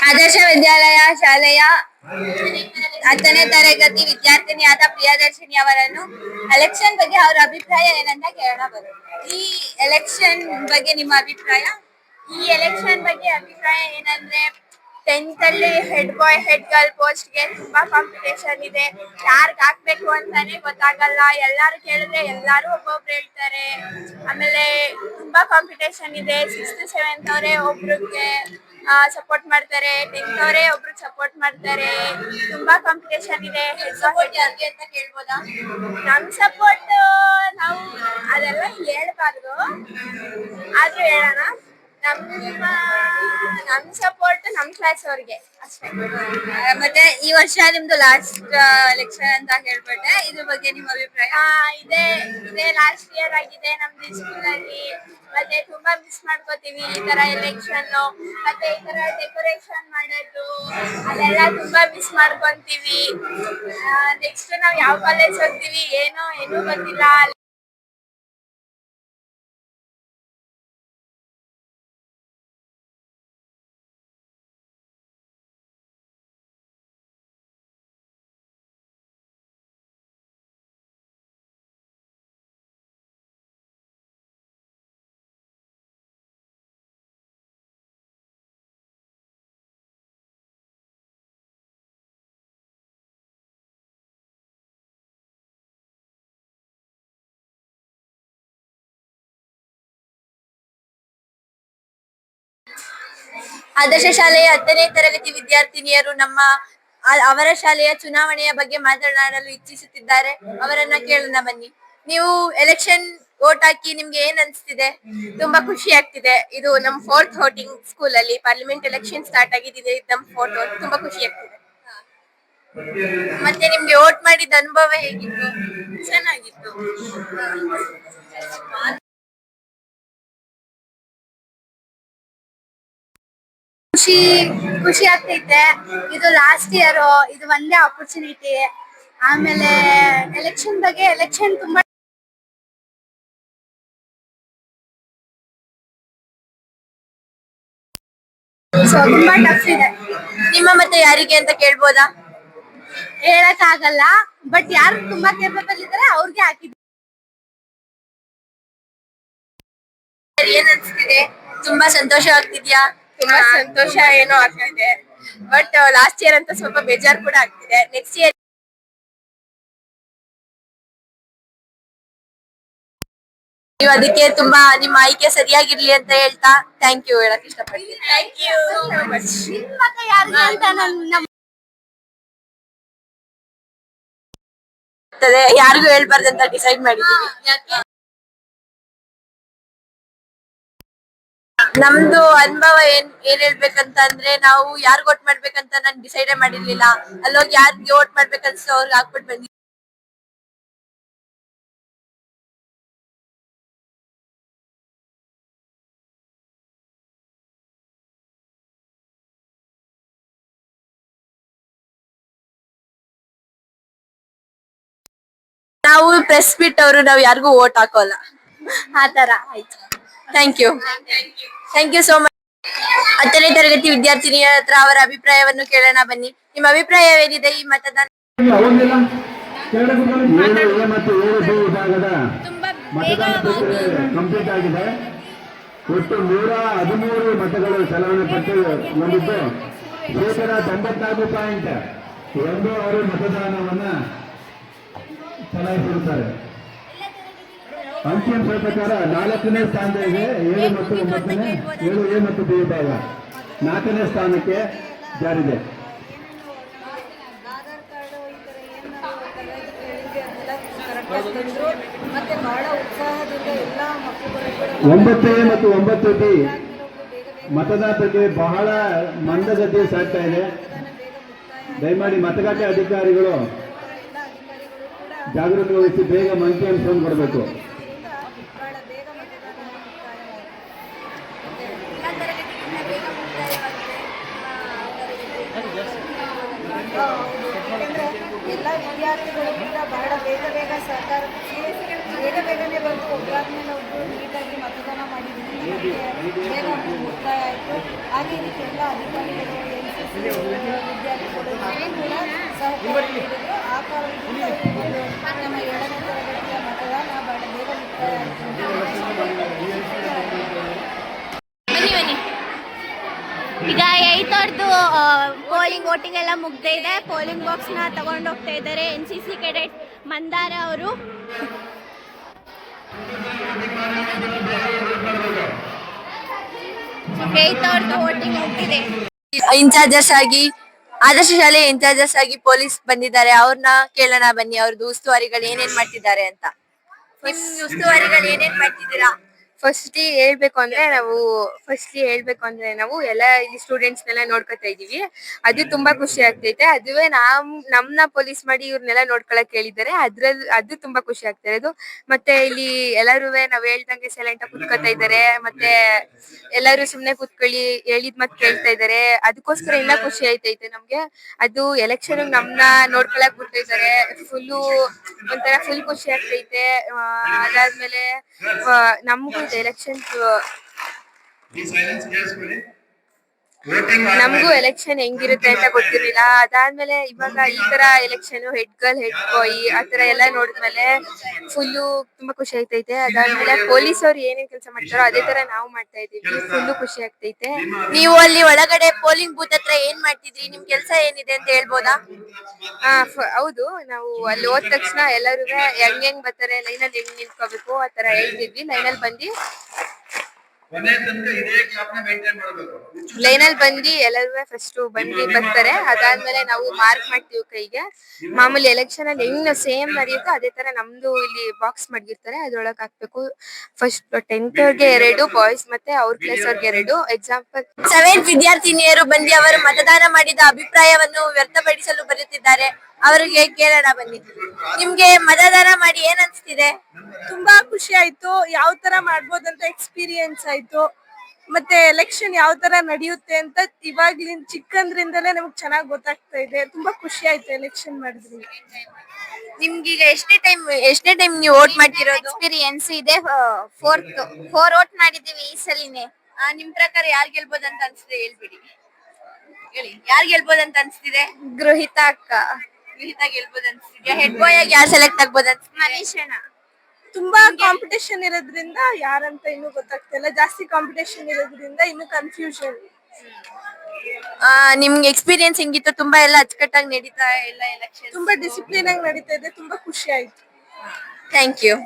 ಆದರ್ಶ ವಿದ್ಯಾಲಯ ಶಾಲೆಯ 10ನೇ ತರಗತಿ ವಿದ್ಯಾರ್ಥಿನಿಯಾದ ಪ್ರಿಯದರ್ಶಿನಿ ಅವರನ್ನು ಎಲೆಕ್ಷನ್ ಬಗ್ಗೆ ಅವರ ಅಭಿಪ್ರಾಯ ಏನಂತ ಕೇಳೋಣ ಬನ್ನಿ. ಈ ಎಲೆಕ್ಷನ್ ಬಗ್ಗೆ ನಿಮ್ಮ ಅಭಿಪ್ರಾಯ? ಈ ಎಲೆಕ್ಷನ್ ಬಗ್ಗೆ ಅಭಿಪ್ರಾಯ ಏನಂದ್ರೆ 10th ಅಲ್ಲಿ ಹೆಡ್ ಬಾಯ್ ಹೆಡ್ ಗರ್ಲ್ ಪೋಸ್ಟ್ ಗೆ ತುಂಬಾ ಕಾಂಪಿಟೇಷನ್ ಇದೆ. ಯಾರ್ಗ್ ಹಾಕ್ಬೇಕು ಅಂತಾನೆ ಗೊತ್ತಾಗಲ್ಲ. ಎಲ್ಲಾರು ಕೇಳಿದ್ರೆ ಎಲ್ಲಾರು ಒಬ್ಬೊಬ್ರು ಹೇಳ್ತಾರೆ. ಆಮೇಲೆ ತುಂಬಾ ಕಾಂಪಿಟೇಷನ್ ಇದೆ. 6th 7th ಅವರೇ ಒಬ್ರಿಗೆ ಸಪೋರ್ಟ್ ಮಾಡ್ತಾರೆ, 10th ಅವರೇ ಒಬ್ರಿಗೆ ಸಪೋರ್ಟ್ ಮಾಡ್ತಾರೆ. ತುಂಬಾ ಕಾಂಪಿಟೇಷನ್ ಇದೆ. ಯಾರಿಗೆ ಅಂತ ಕೇಳ್ಬೋದಾ? ನಮ್ ಸಪೋರ್ಟ್ ನಾವು ಅದೆಲ್ಲ ಹೇಳ್ಬಾರ್ದು, ಆದ್ರೂ ಹೇಳೋಣ. ನಮ್ ಸಪೋರ್ಟ್ ನಮ್ ಕ್ಲಾಸ್ ಅವ್ರಿಗೆ ಅಷ್ಟೇ. ಮತ್ತೆ ಈ ವರ್ಷ ನಿಮ್ದು ಲಾಸ್ಟ್ ಎಲೆಕ್ಷನ್ ಅಂತ ಹೇಳ್ಬಿಟ್ಟೆ, ಇದ್ರ ಬಗ್ಗೆ ನಿಮ್ಮ ಅಭಿಪ್ರಾಯ? ಇದೇ ಲಾಸ್ಟ್ ಇಯರ್ ಆಗಿದೆ ನಮ್ದು ಸ್ಕೂಲ್ ಅಲ್ಲಿ. ಮತ್ತೆ ತುಂಬಾ ಮಿಸ್ ಮಾಡ್ಕೋತೀವಿ ಈ ತರ ಎಲೆಕ್ಷನ್. ಮತ್ತೆ ಈ ತರ ಡೆಕೋರೇಷನ್ ಮಾಡೋದು ಅದೆಲ್ಲ ತುಂಬಾ ಮಿಸ್ ಮಾಡ್ಕೊಂತೀವಿ. ನೆಕ್ಸ್ಟ್ ನಾವ್ ಯಾವ ಕಾಲೇಜ್ ಹೋಗ್ತೀವಿ ಏನೂ ಗೊತ್ತಿಲ್ಲ. ಆದರ್ಶ ಶಾಲೆಯ 10ನೇ ತರಗತಿ ವಿದ್ಯಾರ್ಥಿನಿಯರು ಅವರ ಶಾಲೆಯ ಚುನಾವಣೆಯ ಬಗ್ಗೆ ಮಾತನಾಡಲು ಇಚ್ಛಿಸುತ್ತಿದ್ದಾರೆ. ಅವರನ್ನ ಕೇಳೋಣ ಬನ್ನಿ. ನೀವು ಎಲೆಕ್ಷನ್ ವೋಟ್ ಹಾಕಿ ನಿಮ್ಗೆ ಏನ್ ಅನ್ಸ್ತಿದೆ? ತುಂಬಾ ಖುಷಿ ಆಗ್ತಿದೆ. ಇದು ನಮ್ 4th ವೋಟಿಂಗ್ ಸ್ಕೂಲ್ ಅಲ್ಲಿ ಪಾರ್ಲಿಮೆಂಟ್ ಎಲೆಕ್ಷನ್ ಸ್ಟಾರ್ಟ್ ಆಗಿದ್ದಿದೆ. ನಮ್ 4th ವೋಟ್. ತುಂಬಾ ಖುಷಿ ಆಗ್ತಿದೆ. ಮತ್ತೆ ನಿಮ್ಗೆ ವೋಟ್ ಮಾಡಿದ ಅನುಭವ ಹೇಗಿತ್ತು? ಚೆನ್ನಾಗಿತ್ತು. ಖುಷಿ ಆಗ್ತೈತೆ. ಇದು ಲಾಸ್ಟ್ ಇಯರ್, ಇದು ಒಂದೇ ಆಪರ್ಚುನಿಟಿ. ಆಮೇಲೆ ಎಲೆಕ್ಷನ್ ಬಗ್ಗೆ ತುಂಬಾ ತುಂಬಾ ಟಫ್ ಇದೆ. ನಿಮ್ಮ ಮತ್ತೆ ಯಾರಿಗೆ ಅಂತ ಕೇಳ್ಬೋದಾ? ಹೇಳಕ್ ಆಗಲ್ಲ, ಬಟ್ ಯಾರು ತುಂಬಾ ಕೇಪಬಲ್ ಇದಾರೆ ಅವ್ರಿಗೆ ಹಾಕಿದ್ವಿ. ಏನ್ ಅನ್ಸ್ತಿದೆ? ತುಂಬಾ ಸಂತೋಷ ಆಗ್ತಿದ್ಯಾ? ತುಂಬಾ ಸಂತೋಷ ಏನೋ ಆಗ್ತಿದೆ, ಬಟ್ ಲಾಸ್ಟ್ ಇಯರ್ ಅಂತ ಸ್ವಲ್ಪ ಬೇಜಾರ್ ಕೂಡ ಆಗ್ತಿದೆ. ನೆಕ್ಸ್ಟ್ ಇಯರ್ ನೀವು ಅದಕ್ಕೆ ತುಂಬಾ ನಿಮ್ಮ ಆಯ್ಕೆ ಸರಿಯಾಗಿರ್ಲಿ ಅಂತ ಹೇಳ್ತಾ ಥ್ಯಾಂಕ್ ಯು ಹೇಳಕ್ ಇಷ್ಟಪಡ್ತೀನಿ. Thank you so much. ಮತ್ತೆ ಯಾರಿಗೆ ಅಂತ ಯಾರಿಗೂ ಹೇಳ್ಬಾರ್ದಂತ ಡಿಸೈಡ್ ಮಾಡಿದೀವಿ. ನಮ್ದು ಅನುಭವ ಏನ್ ಹೇಳ್ಬೇಕಂತ ಅಂದ್ರೆ, ನಾವು ಯಾರ್ಗ್ ವೋಟ್ ಮಾಡ್ಬೇಕಂತ ನಾನ್ ಡಿಸೈಡೇ ಮಾಡಿರ್ಲಿಲ್ಲ. ಅಲ್ಲೋಗಿ ಯಾರ್ಗೆ ವೋಟ್ ಮಾಡ್ಬೇಕನ್ಸೋ ಅವ್ರಿಗೆ ಹಾಕ್ಬಿಟ್ಟು ಬಂದಿ. ನಾವು ಪ್ರೆಸ್ ಬಿಟ್ ಅವರು ನಾವು ಯಾರಿಗೂ ವೋಟ್ ಹಾಕೋಲ್ಲ. ಆತರ ಆಯ್ತು. Thank you so much. 10ನೇ ತರಗತಿ ವಿದ್ಯಾರ್ಥಿನಿಯ ಹತ್ರ ಅವರ ಅಭಿಪ್ರಾಯವನ್ನು ಕೇಳೋಣ ಬನ್ನಿ. ನಿಮ್ಮ ಅಭಿಪ್ರಾಯವೇನಿದೆ ಈ ಮತದಾನ? ಅವಾಗಿಲ್ಲ 7A ಮತ್ತು 7B ವಿಭಾಗದ ಮತದಾನ ಪ್ರಕ್ರಿಯೆ ಕಂಪ್ಲೀಟ್ ಆಗಿದೆ. ಒಟ್ಟು 113 ಮತಗಳು ಚಲಾವಣೆ ಪಟ್ಟು ಹೊಂದಿದ್ದು 94.16% ಮತದಾನವನ್ನ ಚಲಾಯಿಸಿರುತ್ತಾರೆ. ಅಂಕಿಅಂಶದ ಪ್ರಕಾರ 4ನೇ ಸ್ಥಾನದಲ್ಲಿ 7 ಮತ್ತು 9ನೇ 7A ಮತ್ತು B ವಿಭಾಗ 4ನೇ ಸ್ಥಾನಕ್ಕೆ ಜಾರಿದೆ. ಮತ್ತೆ ಬಹಳ ಉತ್ಸಾಹದಿಂದ ಎಲ್ಲ ಮಕ್ಕಳು 9A ಮತ್ತು 9B ಮತದಾರರಿಗೆ ಬಹಳ ಮಂದಗತಿ ಸಾಗ್ತಾ ಇದೆ. ದಯಮಾಡಿ ಮತಗಟ್ಟೆ ಅಧಿಕಾರಿಗಳು ಜಾಗೃತಿ ವಹಿಸಿ ಬೇಗ ಅಂಕಿಅಂಶವನ್ನು ಕೊಡಬೇಕು. ಎಲ್ಲ ವಿದ್ಯಾರ್ಥಿಗಳು ಕೂಡ ಬಹಳ ಬೇಗ ಸರ್ಕಾರ ಬೇಗನೆ ಬಂದು ಒಬ್ಬರಾದ್ಮೇಲೆ ಒಬ್ಬರು ನೀಟಾಗಿ ಮತದಾನ ಮಾಡಿದ್ರಿಂದ ಬೇಗ ಮುಕ್ತಾಯ ಆಯಿತು. ಹಾಗೆ ಇದಕ್ಕೆಲ್ಲ ಅಧಿಕಾರಿಗಳು ವಿದ್ಯಾರ್ಥಿಗಳು ಕೂಡ ಸಹಕಾರ ನೀಡಿದ್ರು. ಆ ಕಾರಣದಿಂದ ಈ ಒಂದು ನಮ್ಮ 7ನೇ ತರಗತಿಯ ಮತದಾನ ಬಹಳ ಬೇಗ ಮುಕ್ತಾಯ ಬನ್ನಿ ಬನ್ನಿ. ಈಗ 8 ಪೋಲಿಂಗ್ ವೋಟಿಂಗ್ ಎಲ್ಲ ಮುಗ್ದೇ ಇದೆ. ಪೋಲಿಂಗ್ ಬಾಕ್ಸ್ ನ ತಗೊಂಡು ಹೋಗ್ತಾ ಇದ್ದಾರೆ NCC ಕೆಡೆಟ್ ಮಂದಾರ ಅವರು. 8 ವೋಟಿಂಗ್ ಮುಗ್ದಿದೆ. ಇನ್ಚಾರ್ಜಸ್ ಆಗಿ ಆದರ್ಶ ಶಾಲೆಯ ಇನ್ಚಾರ್ಜಸ್ ಆಗಿ ಪೊಲೀಸ್ ಬಂದಿದ್ದಾರೆ. ಅವ್ರನ್ನ ಕೇಳೋಣ ಬನ್ನಿ, ಅವ್ರದ್ದು ಉಸ್ತುವಾರಿಗಳು ಏನೇನ್ ಮಾಡ್ತಿದ್ದಾರೆ ಅಂತ. ನಿಮ್ ಉಸ್ತುವಾರಿಗಳು ಏನೇನ್ ಮಾಡ್ತಿದ್ದೀರಾ? ಫಸ್ಟ್ಲಿ ಹೇಳ್ಬೇಕು ಅಂದ್ರೆ ನಾವು ಎಲ್ಲ ಇಲ್ಲಿ ಸ್ಟೂಡೆಂಟ್ಸ್ನೆಲ್ಲ ನೋಡ್ಕೊತಾ ಇದೀವಿ. ಅದು ತುಂಬಾ ಖುಷಿ ಆಗ್ತೈತೆ. ಅದುವೇ ನಮ್ನ ಪೊಲೀಸ್ ಮಾಡಿ ಇವ್ರನ್ನೆಲ್ಲ ನೋಡ್ಕೊಳಕ್ ಹೇಳಿದ್ದಾರೆ. ಅದು ತುಂಬಾ ಖುಷಿ ಆಗ್ತಾ ಇರೋದು. ಮತ್ತೆ ಇಲ್ಲಿ ಎಲ್ಲಾರು ನಾವ್ ಹೇಳ್ದಂಗೆ ಸೈಲೆಂಟ್ ಆಗಿ ಕುತ್ಕೋತಾ ಇದ್ದಾರೆ. ಮತ್ತೆ ಎಲ್ಲಾರು ಸುಮ್ನೆ ಕುತ್ಕೊಳ್ಳಿ, ಹೇಳಿದ್ ಮತ್ ಕೇಳ್ತಾ ಇದ್ದಾರೆ. ಅದಕ್ಕೋಸ್ಕರ ಇನ್ನ ಖುಷಿ ಆಯ್ತೈತೆ ನಮ್ಗೆ. ಅದು ಎಲೆಕ್ಷನ್ ನಮ್ನ ನೋಡ್ಕೊಳಕ್ ಬಿಟ್ಟಿದ್ದಾರೆ. ಒಂಥರ ಫುಲ್ ಖುಷಿ ಆಗ್ತೈತೆ. ಅದಾದ್ಮೇಲೆ ನಮ್ಗೂ ಎಲೆಕ್ಷನ್ ಹೆಂಗಿರುತ್ತೆ ಅಂತ ಗೊತ್ತಿರ್ಲಿಲ್ಲ. ಅದಾದ್ಮೇಲೆ ಇವಾಗ ಈ ತರ ಎಲೆಕ್ಷನ್ ಹೆಡ್ ಗರ್ಲ್ ಹೆಡ್ ಬಾಯ್ ಆತರ ಎಲ್ಲ ನೋಡಿದ್ಮೇಲೆ ತುಂಬಾ ಖುಷಿ ಆಗ್ತೈತೆ. ಅದಾದ್ಮೇಲೆ ಪೊಲೀಸ್ ಅವ್ರು ಏನೇನ್ ಕೆಲಸ ಮಾಡ್ತಾರೋ ಅದೇ ತರ ನಾವು ಮಾಡ್ತಾ ಇದೀವಿ. ಖುಷಿ ಆಗ್ತೈತೆ. ನೀವು ಅಲ್ಲಿ ಒಳಗಡೆ ಪೋಲಿಂಗ್ ಬೂತ್ ಹತ್ರ ಏನ್ ಮಾಡ್ತಿದ್ರಿ? ನಿಮ್ ಕೆಲ್ಸ ಏನಿದೆ ಅಂತ ಹೇಳ್ಬೋದಾ? ಹೌದು, ನಾವು ಅಲ್ಲಿ ಹೋದ ತಕ್ಷಣ ಎಲ್ಲರೂ ಹೆಂಗ್ ಬರ್ತಾರೆ, ಲೈನಲ್ಲಿ ಹೆಂಗ್ ನಿಂತ್ಕೋಬೇಕು ಆತರ ಹೇಳ್ತಿದ್ವಿ. ಲೈನಲ್ಲಿ ಬಂದು ಎಲ್ಲರೂ ಫಸ್ಟ್ ಬರ್ತಾರೆ. ಅದಾದ್ಮೇಲೆ ನಾವು ಮಾರ್ಕ್ ಮಾಡ್ತೀವಿ ಕೈಗೆ. ಮಾಮೂಲಿ ಎಲೆಕ್ಷನ್ ಅಲ್ಲಿ ಹೆಂಗ್ ಸೇಮ್ ನಡೆಯುತ್ತೋ ಅದೇ ತರ ನಮ್ದು ಇಲ್ಲಿ ಬಾಕ್ಸ್ ಮಾಡಿರ್ತಾರೆ, ಅದ್ರೊಳಗೆ ಹಾಕ್ಬೇಕು. ಫಸ್ಟ್ 10th ಅವ್ರಿಗೆ 2 ಬಾಯ್ಸ್ ಮತ್ತೆ ಅವ್ರ ಕ್ಲಾಸ್ ಅವ್ರಿಗೆ 2. ಎಕ್ಸಾಂಪಲ್ 7th ವಿದ್ಯಾರ್ಥಿನಿಯರು ಬಂದು ಅವರು ಮತದಾನ ಮಾಡಿದ ಅಭಿಪ್ರಾಯವನ್ನು ವ್ಯಕ್ತಪಡಿಸಲು ಬರುತ್ತಿದ್ದಾರೆ. ಅವರಿಗೆ ಕೇಳೋಣ ಬನ್ನಿ. ನಿಮ್ಗೆ ಮತದಾನ ಮಾಡಿ ಏನ್ ಅನ್ಸ್ತಿದೆ? ತುಂಬಾ ಖುಷಿ ಆಯ್ತು. ಯಾವ ತರ ಮಾಡ್ಬೋದಂತ ಎಕ್ಸ್ಪೀರಿಯನ್ಸ್ ಆಯ್ತು. ಮತ್ತೆ ಎಲೆಕ್ಷನ್ ಯಾವ ತರ ನಡೆಯುತ್ತೆ ಅಂತ ಇವಾಗ್ಲಿಂದ ಚಿಕ್ಕಂದ್ರಿಂದಲೇ ನಮ್ಗೆ ಚೆನ್ನಾಗಿ ಗೊತ್ತಾಗ್ತಾ ಇದೆ. ತುಂಬಾ ಖುಷಿ ಆಯ್ತು ಎಲೆಕ್ಷನ್ ಮಾಡಿದ್ರಿ. ನಿಮ್ಗೀಗ ಎಷ್ಟನೇ ಟೈಮ್ ನೀವು ವೋಟ್ ಮಾಡ್ತಿರೋದು? ಎಕ್ಸ್ಪೀರಿಯನ್ಸ್ ಇದೆ. 4 ವೋಟ್ ಮಾಡಿದೀವಿ ಈ ಸಲಿನೇ. ನಿಮ್ ಪ್ರಕಾರ ಯಾರ್ ಗೆಲ್ಬೋದಂತ ಅನ್ಸ್ತಿದೆ ಹೇಳ್ಬಿಡಿ. ಹೇಳಿ, ಯಾರ್ ಗೆಲ್ಬೋದಂತ ಅನ್ಸ್ತಿದೆ? ಗೃಹಿತಾ ಅಕ್ಕ ಗೆಲ್ಬೋದ್ ಅನ್ಸ್ತಿದ್ಯಾ? ಹೆಡ್ ಬಾಯ್ ಆಗಿ ಯಾರು ಸೆಲೆಕ್ಟ್ ಆಗ್ಬೋದ್ ಅನ್ಸ್ತಿದೆ? ಮನೀಷಣ್ಣ. ತುಂಬಾ ಕಾಂಪಿಟೇಷನ್ ಇರೋದ್ರಿಂದ ಯಾರಂತ ಇನ್ನೂ ಗೊತ್ತಾಗ್ತಿಲ್ಲ. ಜಾಸ್ತಿ ಕಾಂಪಿಟೇಷನ್ ಇರೋದ್ರಿಂದ ಇನ್ನು ಕನ್ಫ್ಯೂಷನ್. ನಿಮ್ಗೆ ಎಕ್ಸ್ಪೀರಿಯನ್ಸ್ ಹೆಂಗಿತ್ತು? ತುಂಬಾ ಎಲ್ಲ ಅಚ್ಚುಕಟ್ಟಾಗಿ ನಡೀತಾ ಎಲ್ಲ ಎಲೆಕ್ಷನ್? ತುಂಬಾ ಡಿಸಿಪ್ಲಿನ್ ಆಗಿ ನಡೀತಾ ಇದೆ. ತುಂಬಾ ಖುಷಿ ಆಯ್ತು. Thank you.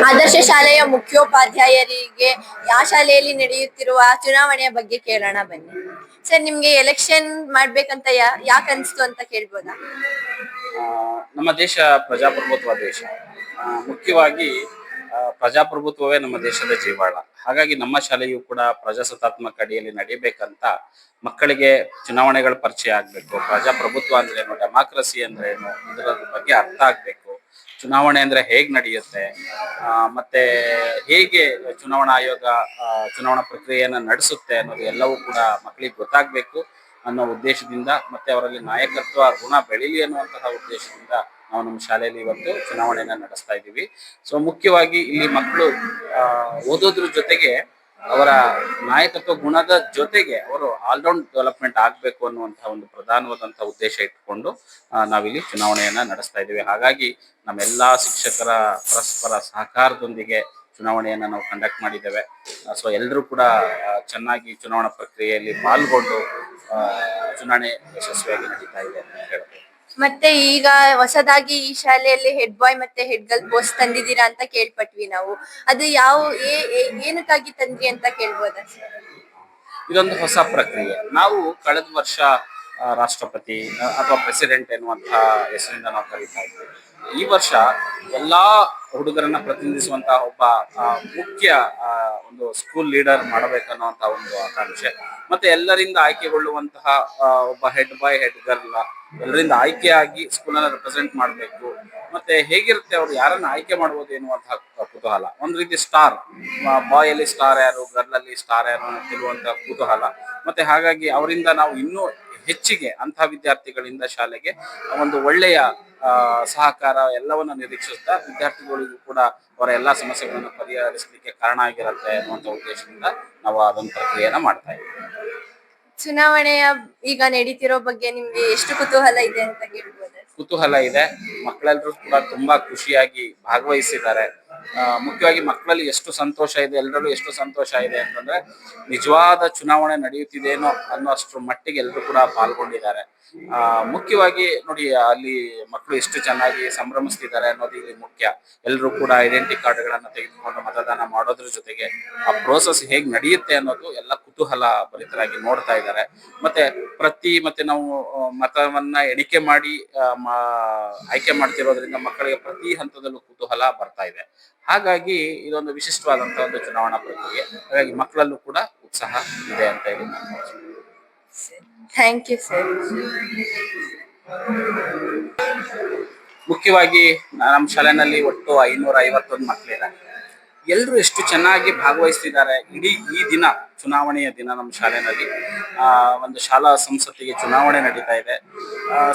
ಆದರ್ಶ ಶಾಲೆಯ ಮುಖ್ಯೋಪಾಧ್ಯಾಯರಿಗೆ ಆ ಶಾಲೆಯಲ್ಲಿ ನಡೆಯುತ್ತಿರುವ ಚುನಾವಣೆಯ ಬಗ್ಗೆ ಕೇಳೋಣ ಬನ್ನಿ. ಸರ್, ನಿಮ್ಗೆ ಎಲೆಕ್ಷನ್ ಮಾಡ್ಬೇಕಂತ ಯಾಕೆ ಅನ್ಸ್ತು ಅಂತ ಕೇಳ್ಬೋದಾ? ನಮ್ಮ ದೇಶ ಪ್ರಜಾಪ್ರಭುತ್ವ ದೇಶ. ಮುಖ್ಯವಾಗಿ ಪ್ರಜಾಪ್ರಭುತ್ವವೇ ನಮ್ಮ ದೇಶದ ಜೀವಾಳ. ಹಾಗಾಗಿ ನಮ್ಮ ಶಾಲೆಯು ಕೂಡ ಪ್ರಜಾಸತ್ತಾತ್ಮಕ ಅಡಿಯಲ್ಲಿ ನಡೀಬೇಕಂತ ಮಕ್ಕಳಿಗೆ ಚುನಾವಣೆಗಳ ಪರಿಚಯ ಆಗ್ಬೇಕು. ಪ್ರಜಾಪ್ರಭುತ್ವ ಅಂದ್ರೆ ಏನು, ಡೆಮಾಕ್ರಸಿ ಅಂದ್ರೆ ಏನು, ಇದರ ಬಗ್ಗೆ ಅರ್ಥ ಆಗ್ಬೇಕು. ಚುನಾವಣೆ ಅಂದ್ರೆ ಹೇಗ್ ನಡೆಯುತ್ತೆ, ಮತ್ತೆ ಹೇಗೆ ಚುನಾವಣಾ ಆಯೋಗ ಚುನಾವಣಾ ಪ್ರಕ್ರಿಯೆಯನ್ನ ನಡೆಸುತ್ತೆ ಅನ್ನೋದು ಎಲ್ಲವೂ ಕೂಡ ಮಕ್ಕಳಿಗೆ ಗೊತ್ತಾಗ್ಬೇಕು ಅನ್ನೋ ಉದ್ದೇಶದಿಂದ, ಮತ್ತೆ ಅವರಲ್ಲಿ ನಾಯಕತ್ವ ಗುಣ ಬೆಳೀಲಿ ಅನ್ನುವಂತಹ ಉದ್ದೇಶದಿಂದ ನಾವು ನಮ್ಮ ಶಾಲೆಯಲ್ಲಿ ಇವತ್ತು ಚುನಾವಣೆಯನ್ನ ನಡೆಸ್ತಾ ಇದ್ದೀವಿ. ಸೊ ಮುಖ್ಯವಾಗಿ ಇಲ್ಲಿ ಮಕ್ಕಳು ಓದೋದ್ರ ಜೊತೆಗೆ ಅವರ ನಾಯಕತ್ವ ಗುಣದ ಜೊತೆಗೆ ಅವರು ಆಲ್ರೌಂಡ್ ಡೆವಲಪ್ಮೆಂಟ್ ಆಗ್ಬೇಕು ಅನ್ನುವಂತಹ ಒಂದು ಪ್ರಧಾನವಾದಂತಹ ಉದ್ದೇಶ ಇಟ್ಕೊಂಡು ನಾವಿಲ್ಲಿ ಚುನಾವಣೆಯನ್ನ ನಡೆಸ್ತಾ ಇದ್ದೀವಿ. ಹಾಗಾಗಿ ನಮ್ಮೆಲ್ಲಾ ಶಿಕ್ಷಕರ ಪರಸ್ಪರ ಸಹಕಾರದೊಂದಿಗೆ ಚುನಾವಣೆಯನ್ನ ನಾವು ಕಂಡಕ್ಟ್ ಮಾಡಿದ್ದೇವೆ. ಸೊ ಎಲ್ಲರೂ ಕೂಡ ಚೆನ್ನಾಗಿ ಚುನಾವಣಾ ಪ್ರಕ್ರಿಯೆಯಲ್ಲಿ ಪಾಲ್ಗೊಂಡು ಚುನಾವಣೆ ಯಶಸ್ವಿಯಾಗಿ ನಡೀತಾ ಇದೆ ಅಂತ ಹೇಳ್ಬೋದು. ಮತ್ತೆ ಈಗ ಹೊಸದಾಗಿ ಈ ಶಾಲೆಯಲ್ಲಿ ಹೆಡ್ ಬಾಯ್ ಮತ್ತೆ ಹೆಡ್ ಗರ್ಲ್ ಪೋಸ್ಟ್ ತಂದಿದ್ದೀರಾ ಅಂತ ಕೇಳ್ಪಟ್ವಿ ನಾವು. ಅದು ಏನಕ್ಕಾಗಿ ತಂದ್ರಿ ಅಂತ ಕೇಳ್ಬೋದಾ? ಇದೊಂದು ಹೊಸ ಪ್ರಕ್ರಿಯೆ. ನಾವು ಕಳೆದ ವರ್ಷ ರಾಷ್ಟ್ರಪತಿ ಅಥವಾ ಪ್ರೆಸಿಡೆಂಟ್ ಎನ್ನುವಂತಹ ಹೆಸರಿಂದ ನಾವು ಕರೀತಾ ಇದ್ದೇವೆ. ಈ ವರ್ಷ ಎಲ್ಲಾ ಹುಡುಗರನ್ನ ಪ್ರತಿನಿಧಿಸುವಂತಹ ಒಬ್ಬ ಮುಖ್ಯ ಒಂದು ಸ್ಕೂಲ್ ಲೀಡರ್ ಮಾಡಬೇಕನ್ನುವಂತ ಒಂದು ಆಕಾಂಕ್ಷೆ, ಮತ್ತೆ ಎಲ್ಲರಿಂದ ಆಯ್ಕೆಗೊಳ್ಳುವಂತಹ ಒಬ್ಬ ಹೆಡ್ ಬಾಯ್ ಹೆಡ್ ಗರ್ಲ್ ಎಲ್ಲರಿಂದ ಆಯ್ಕೆಯಾಗಿ ಸ್ಕೂಲನ್ನ ರೆಪ್ರೆಸೆಂಟ್ ಮಾಡಬೇಕು. ಮತ್ತೆ ಹೇಗಿರುತ್ತೆ ಅವ್ರು ಯಾರನ್ನ ಆಯ್ಕೆ ಮಾಡ್ಬೋದು ಎನ್ನುವಂತಹ ಕುತೂಹಲ. ಒಂದು ರೀತಿ ಸ್ಟಾರ್, ಬಾಯ್ ಅಲ್ಲಿ ಸ್ಟಾರ್ ಯಾರು, ಗರ್ಲ್ ಅಲ್ಲಿ ಸ್ಟಾರ್ ಯಾರು ಅನ್ನುವಂತಹ ಕುತೂಹಲ. ಮತ್ತೆ ಹಾಗಾಗಿ ಅವರಿಂದ ನಾವು ಇನ್ನೂ ಹೆಚ್ಚಿಗೆ ಅಂತಹ ವಿದ್ಯಾರ್ಥಿಗಳಿಂದ ಶಾಲೆಗೆ ಒಂದು ಒಳ್ಳೆಯ ಸಹಕಾರ ಎಲ್ಲವನ್ನ ನಿರೀಕ್ಷಿಸ್ತಾ ವಿದ್ಯಾರ್ಥಿಗಳಿಗೂ ಕೂಡ ಅವರ ಎಲ್ಲಾ ಸಮಸ್ಯೆಗಳನ್ನು ಪರಿಹರಿಸಲಿಕ್ಕೆ ಕಾರಣ ಆಗಿರುತ್ತೆ ಅನ್ನುವಂಥ ಉದ್ದೇಶದಿಂದ ನಾವು ಅದೊಂದು ಪ್ರಕ್ರಿಯೆಯನ್ನ ಮಾಡ್ತಾ ಇದ್ದೀವಿ. ಚುನಾವಣೆಯ ಈಗ ನಡೀತಿರೋ ಬಗ್ಗೆ ನಿಮ್ಗೆ ಎಷ್ಟು ಕುತೂಹಲ ಇದೆ ಅಂತ ಕೇಳ್ಬೋದು. ಕುತೂಹಲ ಇದೆ. ಮಕ್ಕಳೆಲ್ಲರೂ ಕೂಡ ತುಂಬಾ ಖುಷಿಯಾಗಿ ಭಾಗವಹಿಸಿದ್ದಾರೆ. ಮುಖ್ಯವಾಗಿ ಮಕ್ಕಳಲ್ಲಿ ಎಷ್ಟು ಸಂತೋಷ ಇದೆ, ಎಲ್ಲರಲ್ಲೂ ಎಷ್ಟು ಸಂತೋಷ ಇದೆ ಅಂತಂದ್ರೆ ನಿಜವಾದ ಚುನಾವಣೆ ನಡೆಯುತ್ತಿದೇನೋ ಅನ್ನೋಷ್ಟ್ರ ಮಟ್ಟಿಗೆ ಎಲ್ಲರೂ ಕೂಡ ಪಾಲ್ಗೊಂಡಿದ್ದಾರೆ. ಮುಖ್ಯವಾಗಿ ನೋಡಿ, ಅಲ್ಲಿ ಮಕ್ಕಳು ಎಷ್ಟು ಚೆನ್ನಾಗಿ ಸಂಭ್ರಮಿಸ್ತಿದ್ದಾರೆ ಅನ್ನೋದು ಇಲ್ಲಿ ಮುಖ್ಯ. ಎಲ್ಲರೂ ಕೂಡ ಐಡೆಂಟಿ ಕಾರ್ಡ್ಗಳನ್ನ ತೆಗೆದುಕೊಂಡು ಮತದಾನ ಮಾಡೋದ್ರ ಜೊತೆಗೆ ಆ ಪ್ರೋಸೆಸ್ ಹೇಗ್ ನಡೆಯುತ್ತೆ ಅನ್ನೋದು ಎಲ್ಲ ಕುತೂಹಲ ಭರಿತರಾಗಿ ನೋಡ್ತಾ ಇದ್ದಾರೆ. ಮತ್ತೆ ನಾವು ಮತವನ್ನ ಎಣಿಕೆ ಮಾಡಿ ಆಯ್ಕೆ ಮಾಡ್ತಿರೋದ್ರಿಂದ ಮಕ್ಕಳಿಗೆ ಪ್ರತಿ ಹಂತದಲ್ಲೂ ಕುತೂಹಲ ಬರ್ತಾ ಇದೆ. ಹಾಗಾಗಿ ಇದೊಂದು ವಿಶಿಷ್ಟವಾದಂತಹ ಒಂದು ಚುನಾವಣಾ ಪ್ರಕ್ರಿಯೆ. ಹಾಗಾಗಿ ಮಕ್ಕಳಲ್ಲೂ ಕೂಡ ಉತ್ಸಾಹ ಇದೆ ಅಂತ ಹೇಳಿ ನಾನು ಭಾವಿಸ್ತೀನಿ. Thank you sir. ಮುಖ್ಯವಾಗಿ ನಮ್ಮ ಶಾಲೆನಲ್ಲಿ ಒಟ್ಟು 551 ಮಕ್ಕಳಿದ್ದಾರೆ. ಎಲ್ಲರೂ ಎಷ್ಟು ಚೆನ್ನಾಗಿ ಭಾಗವಹಿಸ್ತಿದ್ದಾರೆ. ಇಡೀ ಈ ದಿನ, ಚುನಾವಣೆಯ ದಿನ, ನಮ್ಮ ಶಾಲೆನಲ್ಲಿ ಒಂದು ಶಾಲಾ ಸಂಸತ್ತಿಗೆ ಚುನಾವಣೆ ನಡೀತಾ ಇದೆ.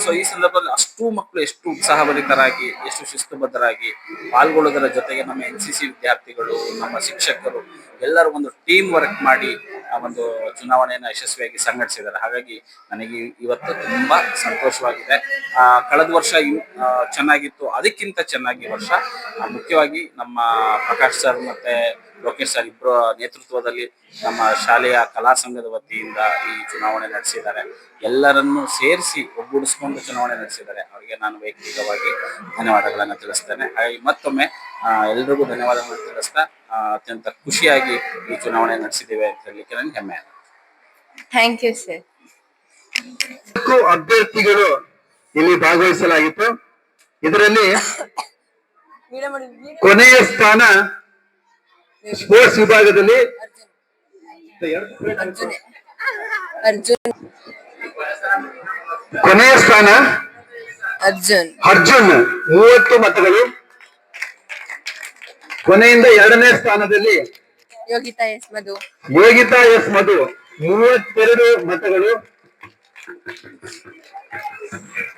ಸೊ ಈ ಸಂದರ್ಭದಲ್ಲಿ ಅಷ್ಟು ಮಕ್ಕಳು ಎಷ್ಟು ಉತ್ಸಾಹಭರಿತರಾಗಿ, ಎಷ್ಟು ಶಿಸ್ತುಬದ್ಧರಾಗಿ ಪಾಲ್ಗೊಳ್ಳೋದರ ಜೊತೆಗೆ ನಮ್ಮ NCC ವಿದ್ಯಾರ್ಥಿಗಳು, ನಮ್ಮ ಶಿಕ್ಷಕರು ಎಲ್ಲರೂ ಒಂದು ಟೀಮ್ ವರ್ಕ್ ಮಾಡಿ ಆ ಒಂದು ಚುನಾವಣೆಯನ್ನ ಯಶಸ್ವಿಯಾಗಿ ಸಂಘಟಿಸಿದ್ದಾರೆ. ಹಾಗಾಗಿ ನನಗೆ ಇವತ್ತು ತುಂಬಾ ಸಂತೋಷವಾಗಿದೆ. ಕಳೆದ ವರ್ಷ ಚೆನ್ನಾಗಿತ್ತು, ಅದಕ್ಕಿಂತ ಚೆನ್ನಾಗಿ ವರ್ಷ ಮುಖ್ಯವಾಗಿ ನಮ್ಮ ಪ್ರಕಾಶ್ ಸರ್ ಮತ್ತೆ ಲೋಕೇಶ್ ಸರ್ ಇಬ್ಬರ ನೇತೃತ್ವದಲ್ಲಿ ನಮ್ಮ ಶಾಲೆಯ ಕಲಾ ಸಂಘದ ವತಿಯಿಂದ ಈ ಚುನಾವಣೆ ನಡೆಸಿದ್ದಾರೆ. ಎಲ್ಲರನ್ನೂ ಸೇರಿಸಿ ಒಗ್ಗೂಡಿಸ್ಕೊಂಡು ಚುನಾವಣೆ ನಡೆಸಿದ್ದಾರೆ. ಅವರಿಗೆ ನಾನು ವೈಯಕ್ತಿಕವಾಗಿ ಧನ್ಯವಾದಗಳನ್ನು ತಿಳಿಸ್ತೇನೆ. ಹಾಗಾಗಿ ಮತ್ತೊಮ್ಮೆ ಎಲ್ರಿಗೂ ಧನ್ಯವಾದಗಳನ್ನು ತಿಳಿಸ್ತಾ ಅತ್ಯಂತ ಖುಷಿಯಾಗಿ ಈ ಚುನಾವಣೆ ನಡೆಸಿದ್ದೇವೆ ಅಂತ ಹೇಳಲಿಕ್ಕೆ ನನಗೆ ಹೆಮ್ಮೆ ಇದೆ. Thank you sir. ಅಭ್ಯರ್ಥಿಗಳು ಇಲ್ಲಿ ಭಾಗವಹಿಸಲಾಗಿತ್ತು. ಇದರಲ್ಲಿ ಕೊನೆಯ ಸ್ಥಾನ ಸ್ಪೋರ್ಟ್ಸ್ ವಿಭಾಗದಲ್ಲಿ ಅರ್ಜುನ್ ಕೊನೆಯ ಸ್ಥಾನ ಅರ್ಜುನ್ 30 ಮತಗಳು. ಕೊನೆಯಿಂದ 2ನೇ ಸ್ಥಾನದಲ್ಲಿ ಯೋಗಿತಾ ಎಸ್ ಮಧು 32 ಮತಗಳು.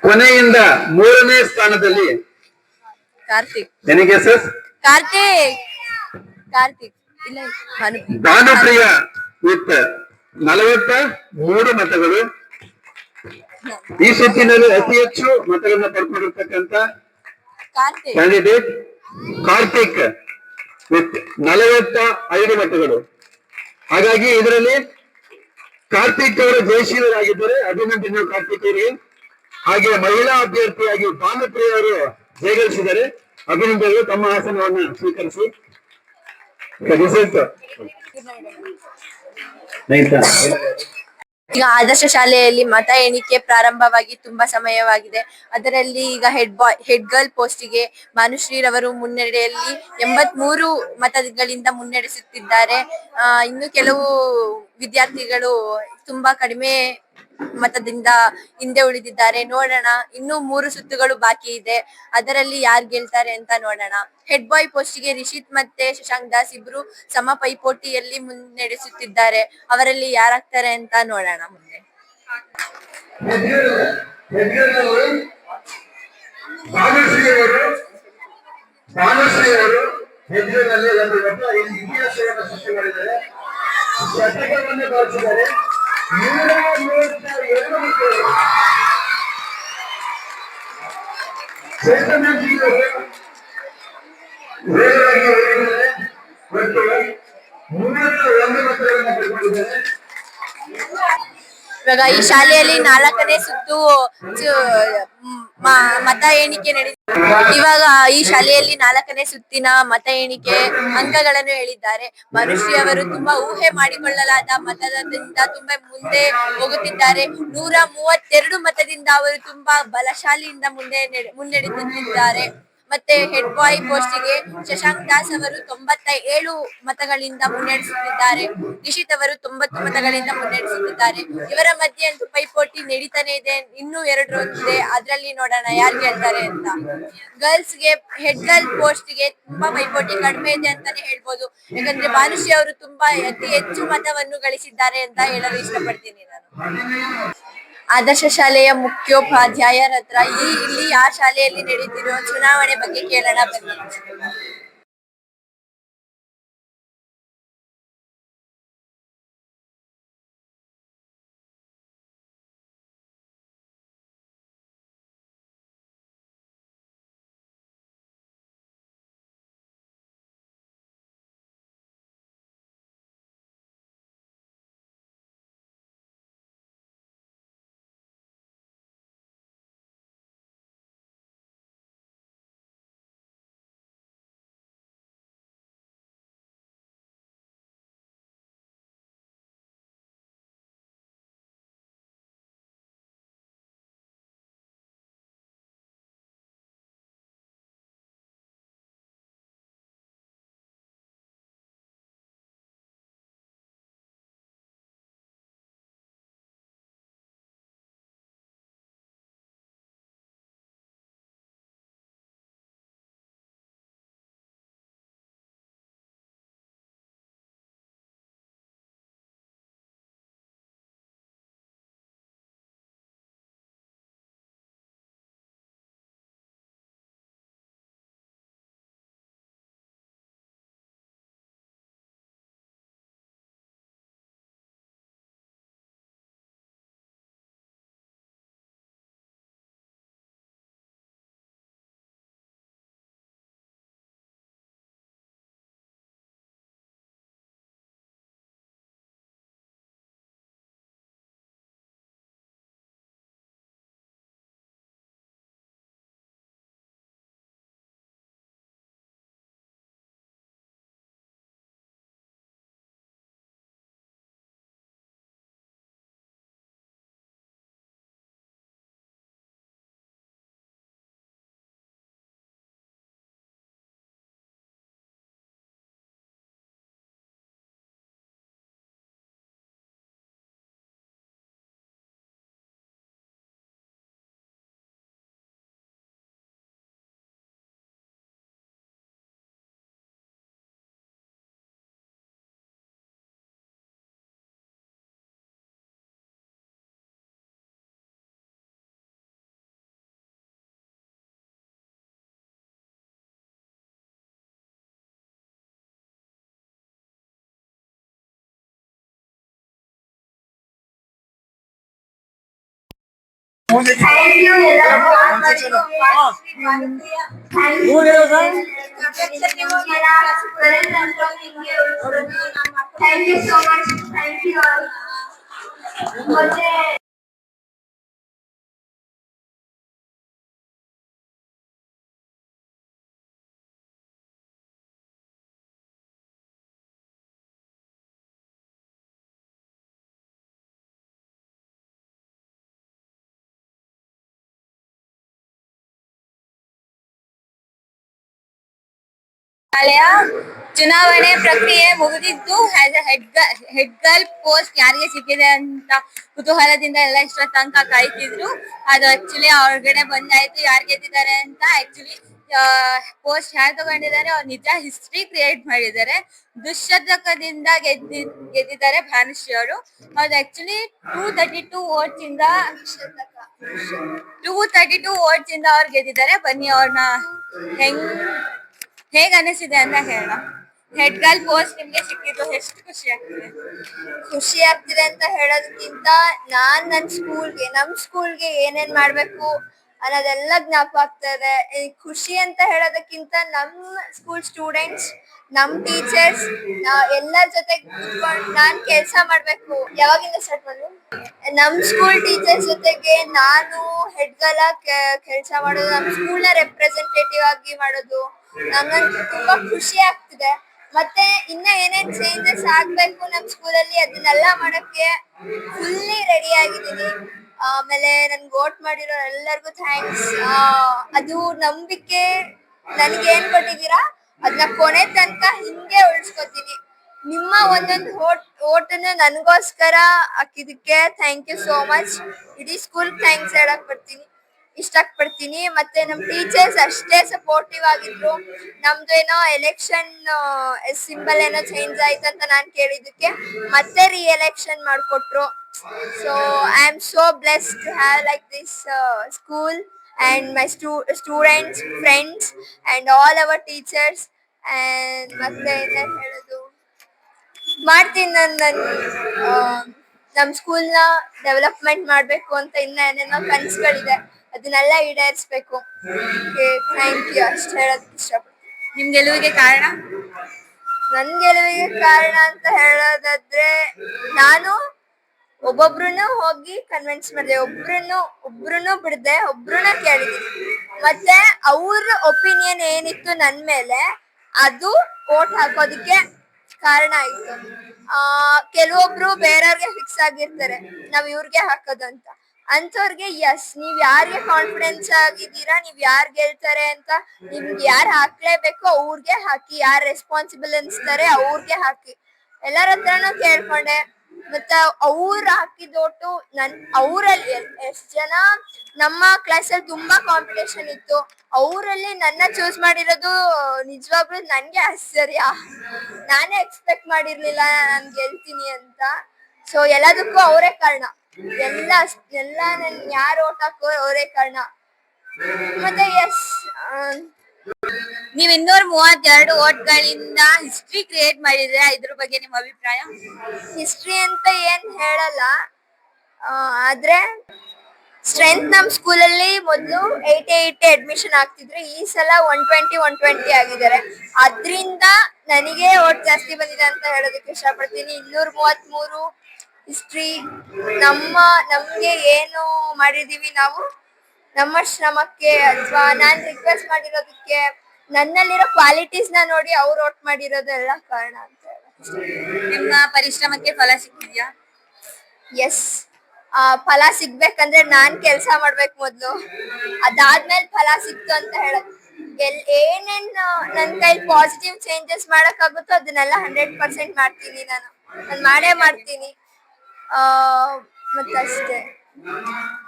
ಕೊನೆಯಿಂದ 3ನೇ ಸ್ಥಾನದಲ್ಲಿ ಕಾರ್ತಿಕ್ ಇಲ್ಲ ಭಾನುಪ್ರಿಯ ವಿತ್ 43 ಮತಗಳು. ಈ ಸುತ್ತಿನಲ್ಲಿ ಅತಿ ಹೆಚ್ಚು ಮತಗಳನ್ನ ಪಡ್ಕೊಂಡಿರ್ತಕ್ಕಂಥ ಕ್ಯಾಂಡಿಡೇಟ್ ಕಾರ್ತಿಕ್ ವಿತ್ 45 ಮತಗಳು. ಹಾಗಾಗಿ ಇದರಲ್ಲಿ ಕಾರ್ತಿಕ್ ಅವರು ಜಯಶೀಲರಾಗಿದ್ದಾರೆ. ಅಭಿನಂದನೆ ಕಾರ್ತಿಕ್ ಅವರಿಗೆ. ಹಾಗೆ ಮಹಿಳಾ ಅಭ್ಯರ್ಥಿಯಾಗಿ ಭಾನುಪ್ರಿಯ ಅವರು ಜಯಗಳಿಸಿದ್ದಾರೆ. ಅಭಿನಂದನೆಗಳು. ತಮ್ಮ ಆಸನವನ್ನು ಸ್ವೀಕರಿಸಿ. ಈಗ ಆದರ್ಶ ಶಾಲೆಯಲ್ಲಿ ಮತ ಎಣಿಕೆ ಪ್ರಾರಂಭವಾಗಿ ತುಂಬಾ ಸಮಯವಾಗಿದೆ. ಅದರಲ್ಲಿ ಈಗ ಹೆಡ್ ಗರ್ಲ್ ಪೋಸ್ಟಿಗೆ ಭಾನುಶ್ರೀರವರು ಮುನ್ನಡೆಯಲ್ಲಿ 83 ಮತಗಳಿಂದ ಮುನ್ನಡೆಸುತ್ತಿದ್ದಾರೆ. ಇನ್ನು ಕೆಲವು ವಿದ್ಯಾರ್ಥಿಗಳು ತುಂಬಾ ಕಡಿಮೆ ಮತದಿಂದ ಹಿಂದೆ ಉಳಿದಿದ್ದಾರೆ. ನೋಡೋಣ, ಇನ್ನು 3 ಸುತ್ತುಗಳು ಬಾಕಿ ಇದೆ. ಅದರಲ್ಲಿ ಯಾರು ಗೆಲ್ತಾರೆ ಅಂತ ನೋಡೋಣ. ಹೆಡ್ ಬಾಯ್ ಪೋಸ್ಟಿಗೆ ರಿಷಿತ್ ಮತ್ತೆ ಶಶಾಂಕ್ ದಾಸ್ ಇಬ್ರು ಸಮ ಪೈಪೋಟಿಯಲ್ಲಿ ಮುನ್ನಡೆಸುತ್ತಿದ್ದಾರೆ. ಅವರಲ್ಲಿ ಯಾರಾಗ್ತಾರೆ ಅಂತ ನೋಡೋಣ ಮುಂದೆ. ಇವಾಗ ಈ ಶಾಲೆಯಲ್ಲಿ 4ನೇ ಸುತ್ತು ಮತ ಎಣಿಕೆ ಇವಾಗ ಈ ಶಾಲೆಯಲ್ಲಿ 4ನೇ ಸುತ್ತಿನ ಮತ ಎಣಿಕೆ ಅಂಕಗಳನ್ನು ಹೇಳಿದ್ದಾರೆ. ಮನುಷ್ಯ ಅವರು ತುಂಬಾ ಊಹೆ ಮಾಡಿಕೊಳ್ಳಲಾದ ಮತದಿಂದ ತುಂಬಾ ಮುಂದೆ ಹೋಗುತ್ತಿದ್ದಾರೆ. 132 ಮತದಿಂದ ಅವರು ತುಂಬಾ ಬಲಶಾಲಿಯಿಂದ ಮುನ್ನಡೆಯುತ್ತಿದ್ದಾರೆ. ಮತ್ತೆ ಹೆಡ್ ಬಾಯ್ ಪೋಸ್ಟಿಗೆ ಶಶಾಂಕ್ ದಾಸ್ ಅವರು 97 ಮತಗಳಿಂದ ಮುನ್ನಡೆಸುತ್ತಿದ್ದಾರೆ. ನಿಶಿತ್ ಅವರು 90 ಮತಗಳಿಂದ ಮುನ್ನಡೆಸುತ್ತಿದ್ದಾರೆ. ಇವರ ಮಧ್ಯೆ ಅಂತೂ ಪೈಪೋಟಿ ನಡೀತಾನೆ ಇದೆ. ಇನ್ನೂ 2 ರೌಂಡ್ ಇದೆ. ಅದ್ರಲ್ಲಿ ನೋಡೋಣ ಯಾರು ಗೆಲ್ತಾರೆ ಅಂತ. ಗರ್ಲ್ಸ್ಗೆ ಹೆಡ್ ಗರ್ಲ್ ಪೋಸ್ಟ್ಗೆ ತುಂಬಾ ಪೈಪೋಟಿ ಕಡಿಮೆ ಇದೆ ಅಂತಾನೆ ಹೇಳ್ಬೋದು. ಯಾಕಂದ್ರೆ ಭಾನುಶ್ರೀ ಅವರು ತುಂಬಾ ಅತಿ ಹೆಚ್ಚು ಮತವನ್ನು ಗಳಿಸಿದ್ದಾರೆ ಅಂತ ಹೇಳಲು ಇಷ್ಟಪಡ್ತೀನಿ ನಾನು. ಆದರ್ಶ ಶಾಲೆಯ ಮುಖ್ಯೋಪಾಧ್ಯಾಯರ ಹತ್ರ ಇಲ್ಲಿ ಆ ಶಾಲೆಯಲ್ಲಿ ನಡೀತಿರೋ ಚುನಾವಣೆ ಬಗ್ಗೆ ಕೇಳೋಣ ಬನ್ನಿ. Thank you so much. Thank you all. ಶಾಲೆಯ ಚುನಾವಣೆ ಪ್ರಕ್ರಿಯೆ ಮುಗಿದಿದ್ದು ಹೆಡ್ ಗರ್ಲ್ ಪೋಸ್ಟ್ ಯಾರಿಗೆ ಸಿಕ್ಕಿದೆ ಅಂತ ಕುತೂಹಲದಿಂದ ಎಲ್ಲ ಇಷ್ಟರ ತನಕ ಕಾಯ್ತಿದ್ರು. ಅದು ಆಕ್ಚುಲಿ ಹೊರಗಡೆ ಬಂದಾಯ್ತು ಯಾರು ಗೆದ್ದಿದ್ದಾರೆ ಅಂತ. ಆಕ್ಚುಲಿ ಪೋಸ್ಟ್ ಯಾರು ತಗೊಂಡಿದ್ದಾರೆ ಅವ್ರು ನಿಜ ಹಿಸ್ಟ್ರಿ ಕ್ರಿಯೇಟ್ ಮಾಡಿದ್ದಾರೆ. ದುಶ್ಶತಕದಿಂದ ಗೆದ್ದಿದ್ದಾರೆ ಭಾನುಶ್ರೀ ಅವರು. ಅದು ಆಕ್ಚುಲಿ 232 votes ಇಂದ 232 votes ಇಂದ ಅವ್ರು ಗೆದ್ದಿದ್ದಾರೆ. ಬನ್ನಿ ಅವ್ರನ್ನ ಹೇಗ್ ಅನಿಸಿದೆ ಅಂತ ಹೇಳೋಣ. ಹೆಡ್ ಗರ್ಲ್ ಪೋಸ್ಟ್ ನಿಮ್ಗೆ ಸಿಕ್ಕಿದ್ದು ಎಷ್ಟು ಖುಷಿ ಆಗ್ತಿದೆ ಅಂತ ಹೇಳೋದಕ್ಕಿಂತ ನಾನ್ ನಮ್ ಸ್ಕೂಲ್ಗೆ ಏನೇನ್ ಮಾಡ್ಬೇಕು ಅನ್ನೋದೆಲ್ಲ ಜ್ಞಾಪ ಆಗ್ತದೆ. ಖುಷಿ ಅಂತ ಹೇಳೋದಕ್ಕಿಂತ ನಮ್ ಸ್ಕೂಲ್ ಸ್ಟೂಡೆಂಟ್ಸ್, ನಮ್ ಟೀಚರ್ಸ್, ಎಲ್ಲರ ಜೊತೆ ನಾನ್ ಕೆಲ್ಸ ಮಾಡ್ಬೇಕು. ಯಾವಾಗಿಂದ ಸ್ಟಾರ್ಟ್ ಮಾಡ್ಲು? ನಮ್ ಸ್ಕೂಲ್ ಟೀಚರ್ಸ್ ಜೊತೆಗೆ ನಾನು ಹೆಡ್ ಗರ್ಲ್ ಕೆಲ್ಸ ಮಾಡೋದು, ನಮ್ ಸ್ಕೂಲ್ ನ ರೆಪ್ರೆಸೆಂಟೇಟಿವ್ ಆಗಿ ಮಾಡೋದು ನಂಗಂತೂ ತುಂಬಾ ಖುಷಿ ಆಗ್ತಿದೆ. ಮತ್ತೆ ಇನ್ನ ಏನೇನ್ ಚೇಂಜಸ್ ಆಗ್ಬೇಕು ನಮ್ ಸ್ಕೂಲಲ್ಲಿ ಅದನ್ನೆಲ್ಲ ಮಾಡಕ್ಕೆ ಫುಲ್ಲಿ ರೆಡಿ ಆಗಿದ್ದೀನಿ. ಆಮೇಲೆ ನನ್ಗೆ ವೋಟ್ ಮಾಡಿರೋ ಎಲ್ಲರಿಗೂ ಥ್ಯಾಂಕ್ಸ್. ಅದು ನಂಬಿಕೆ ನನ್ಗೆ ಏನ್ ಕೊಟ್ಟಿದ್ದೀರಾ ಅದನ್ನ ಕೊನೆ ತನಕ ಹಿಂಗೆ ಉಳಿಸ್ಕೊತೀನಿ. ನಿಮ್ಮ ಒಂದೊಂದು ಓಟನ್ನು ನನ್ಗೋಸ್ಕರ ಹಾಕಿದಕ್ಕೆ ಥ್ಯಾಂಕ್ ಯು ಸೋ ಮಚ್. ಇಡೀ ಸ್ಕೂಲ್ ಥ್ಯಾಂಕ್ಸ್ ಹೇಳಕ್ ಇಷ್ಟಪಡ್ತೀನಿ. ಮತ್ತೆ ನಮ್ ಟೀಚರ್ಸ್ ಅಷ್ಟೇ ಸಪೋರ್ಟಿವ್ ಆಗಿದ್ರು. ನಮ್ದು ಏನೋ ಎಲೆಕ್ಷನ್ ಸಿಂಬಲ್ ಏನೋ ಚೇಂಜ್ ಆಯ್ತು ಅಂತ ನಾನ್ ಕೇಳಿದಕ್ಕೆ ಮತ್ತೆ ರಿ-ಎಲೆಕ್ಷನ್ ಮಾಡ್ಕೊಟ್ರು. So I am so blessed to have like this school and my students, friends and all our teachers. And ಮತ್ತೆ ಏನ್ ಹೇಳೋದು, ಮಾಡ್ತೀನಿ ನಮ್ ಸ್ಕೂಲ್ ನ ಡೆವಲಪ್ಮೆಂಟ್ ಮಾಡ್ಬೇಕು ಅಂತ ಇನ್ನ ಏನೇನೋ ಕನ್ಸುಗಳಿದೆ, ಅದನ್ನೆಲ್ಲ ಈಡೇರಿಸ್ಬೇಕು. ಥ್ಯಾಂಕ್ ಯು ಅಷ್ಟು ಹೇಳೋದಕ್ಕೆ ಇಷ್ಟಪಡ್ತೀನಿ. ನಿಮ್ ಗೆಲುವಿಗೆ ಕಾರಣ? ನನ್ ಗೆಲುವಿಗೆ ಕಾರಣ ಅಂತ ಹೇಳೋದಾದ್ರೆ ನಾನು ಒಬ್ಬೊಬ್ರನ್ನು ಹೋಗಿ ಕನ್ವಿನ್ಸ್ ಮಾಡಿದೆ, ಒಬ್ರನ್ನು ಬಿಡದೆ ಒಬ್ರನ್ನ ಕೇಳಿದೀನಿ. ಮತ್ತೆ ಅವ್ರ ಒಪಿನಿಯನ್ ಏನಿತ್ತು ನನ್ ಮೇಲೆ ಅದು ವೋಟ್ ಹಾಕೋದಿಕ್ಕೆ ಕಾರಣ ಆಯ್ತು. ಕೆಲವೊಬ್ರು ಬೇರೆಯವ್ರಿಗೆ ಫಿಕ್ಸ್ ಆಗಿರ್ತಾರೆ ನಾವ್ ಇವ್ರಿಗೆ ಹಾಕೋದು ಅಂತ. ಅಂತವ್ರಿಗೆ ಎಸ್, ನೀವ್ ಯಾರಿಗೆ ಕಾನ್ಫಿಡೆನ್ಸ್ ಆಗಿದ್ದೀರಾ, ನೀವ್ ಯಾರ್ ಗೆಲ್ತಾರೆ ಅಂತ ನಿಮ್ಗೆ ಯಾರು ಹಾಕ್ಲೇಬೇಕು ಅವ್ರಿಗೆ ಹಾಕಿ, ಯಾರು ರೆಸ್ಪಾನ್ಸಿಬಲ್ ಅನ್ಸ್ತಾರೆ ಅವ್ರಿಗೆ ಹಾಕಿ. ಎಲ್ಲರ ಹತ್ರನೂ ಕೇಳ್ಕೊಂಡೆ. ಮತ್ತೆ ಅವ್ರು ಹಾಕಿದ ಓಟು ಅವರಲ್ಲಿ ಎಷ್ಟ್ ಜನ ನಮ್ಮ ಕ್ಲಾಸಲ್ಲಿ ತುಂಬಾ ಕಾಂಪಿಟೇಷನ್ ಇತ್ತು, ಅವರಲ್ಲಿ ನನ್ನ ಚೂಸ್ ಮಾಡಿರೋದು ನಿಜವಾಗ್ಲೂ ನನ್ಗೆ ಆಶ್ಚರ್ಯ. ನಾನೇ ಎಕ್ಸ್ಪೆಕ್ಟ್ ಮಾಡಿರ್ಲಿಲ್ಲ ನಾನ್ ಗೆಲ್ತೀನಿ ಅಂತ. ಸೊ ಎಲ್ಲದಕ್ಕೂ ಅವರೇ ಕಾರಣ. ಎಲ್ಲ ನನ್ ಯಾರು ಓಟ್ ಹಾಕೋ ಅವರೇ ಕಾರಣ. ಮತ್ತೆ ಎಸ್, ನೀವ್ 232 ವೋಟ್ಗಳಿಂದ ಹಿಸ್ಟ್ರಿ ಕ್ರಿಯೇಟ್ ಮಾಡಿದ್ರೆ ಇದ್ರ ಬಗ್ಗೆ ನಿಮ್ ಅಭಿಪ್ರಾಯ? ಹಿಸ್ಟ್ರಿ ಅಂತ ಏನ್ ಹೇಳಲ್ಲ, ಆದ್ರೆ ಸ್ಟ್ರೆಂತ್ ನಮ್ ಸ್ಕೂಲಲ್ಲಿ ಮೊದ್ಲು 80 ಅಡ್ಮಿಷನ್ ಆಗ್ತಿದ್ರೆ ಈ ಸಲ 120 ಆಗಿದ್ದಾರೆ. ಅದ್ರಿಂದ ನನಗೆ ವೋಟ್ ಜಾಸ್ತಿ ಬಂದಿದೆ ಅಂತ ಹೇಳೋದಕ್ಕೆ ಇಷ್ಟಪಡ್ತೀನಿ. 233 ಹಿಸ್ಟ್ರಿ ನಮ್ಗೆ ಏನು ಮಾಡಿದೀವಿ ನಾವು ನಮ್ಮ ಶ್ರಮಕ್ಕೆ, ಅಥವಾ ನಾನ್ ರಿಕ್ವೆಸ್ಟ್ ಮಾಡಿರೋದಕ್ಕೆ, ನನ್ನಲ್ಲಿರೋ ಕ್ವಾಲಿಟೀಸ್ ನ ನೋಡಿ ಅವ್ರು ವೋಟ್ ಮಾಡಿರೋದೆಲ್ಲ ಕಾರಣ ಅಂತ ಹೇಳಿ. ನಿಮ್ಮ ಪರಿಶ್ರಮಕ್ಕೆ ಫಲ ಸಿಕ್ಕಿದ್ಯಾ? ಎಸ್, ಫಲ ಸಿಗ್ಬೇಕಂದ್ರೆ ನಾನ್ ಕೆಲ್ಸ ಮಾಡ್ಬೇಕು ಮೊದ್ಲು, ಅದಾದ್ಮೇಲೆ ಫಲ ಸಿಕ್ತು ಅಂತ ಹೇಳೋದು. ಏನೇನ್ ನನ್ ಕೈಲಿ ಪಾಸಿಟಿವ್ ಚೇಂಜಸ್ ಮಾಡಕ್ ಆಗುತ್ತೋ ಅದನ್ನೆಲ್ಲ 100% ಮಾಡ್ತೀನಿ. ನಾನು ಮಾಡೇ ಮಾಡ್ತೀನಿ. ಮತ್ತಷ್ಟೇ.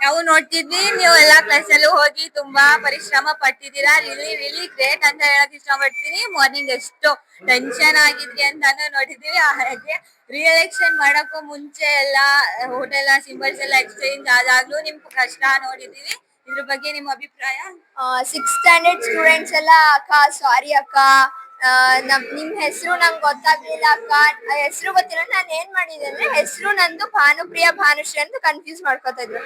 ನಾವು ನೋಡ್ತಿದ್ವಿ ನೀವು ಎಲ್ಲಾ ಕ್ಲಾಸಲ್ಲೂ ಹೋಗಿ ತುಂಬಾ ಪರಿಶ್ರಮ ಪಟ್ಟಿದ್ದೀರಾ. ರಿಲಿ ಗ್ರೇಟ್ ಅಂತ ಹೇಳಕ್ ಇಷ್ಟಪಡ್ತೀನಿ. ಮಾರ್ನಿಂಗ್ ಎಷ್ಟು ಟೆನ್ಷನ್ ಆಗಿದ್ರಿ ಅಂತಾನು ನೋಡಿದೀವಿ. ಹಾಗೆ ರಿ-ಎಲೆಕ್ಷನ್ ಮಾಡಕ್ಕೂ ಮುಂಚೆ ಎಲ್ಲಾ ಹೋಟೆಲ್ ಸಿಂಬಲ್ಸ್ ಎಲ್ಲ ಎಕ್ಸ್ಚೇಂಜ್ ಆದಾಗ್ಲೂ ನಿಮ್ ಕಷ್ಟ ನೋಡಿದೀವಿ. ಇದ್ರ ಬಗ್ಗೆ ನಿಮ್ಮ ಅಭಿಪ್ರಾಯ? 6th ಸ್ಟ್ಯಾಂಡರ್ಡ್ ಸ್ಟೂಡೆಂಟ್ಸ್ ಎಲ್ಲ ಅಕ್ಕ ಸಾರಿ ಅಕ್ಕ, ನಿಮ್ ಹೆಸರು ನಂಗೆ ಗೊತ್ತಾಗ್ಲಿಲ್ಲ ಅಕ್ಕ, ಹೆಸರು ಗೊತ್ತಿಲ್ಲ. ನಾನು ಏನ್ ಮಾಡಿದೆ ಅಂದ್ರೆ ಹೆಸರು ನಂದು ಭಾನುಶ್ರೀ ಅಂತ ಕನ್ಫ್ಯೂಸ್ ಮಾಡ್ಕೊತಾ ಇದ್ರು.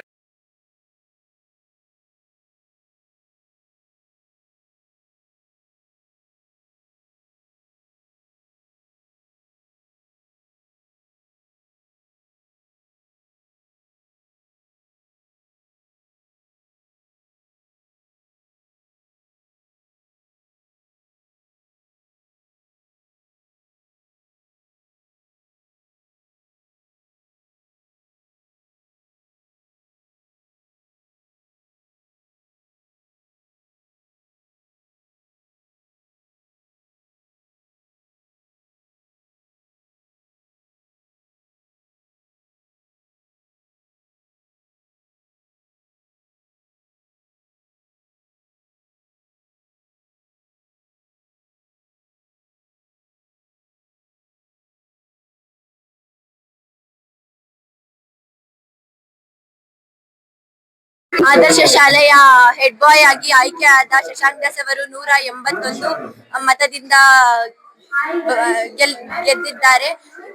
ಆದರ್ಶ ಶಾಲೆಯ ಹೆಡ್ ಬಾಯ್ ಆಗಿ ಆಯ್ಕೆಯಾದ ಶಶಾಂಕ್ ದಾಸ್ ಅವರು 181 ಮತದಿಂದ ಗೆದ್ದಿದ್ದಾರೆ.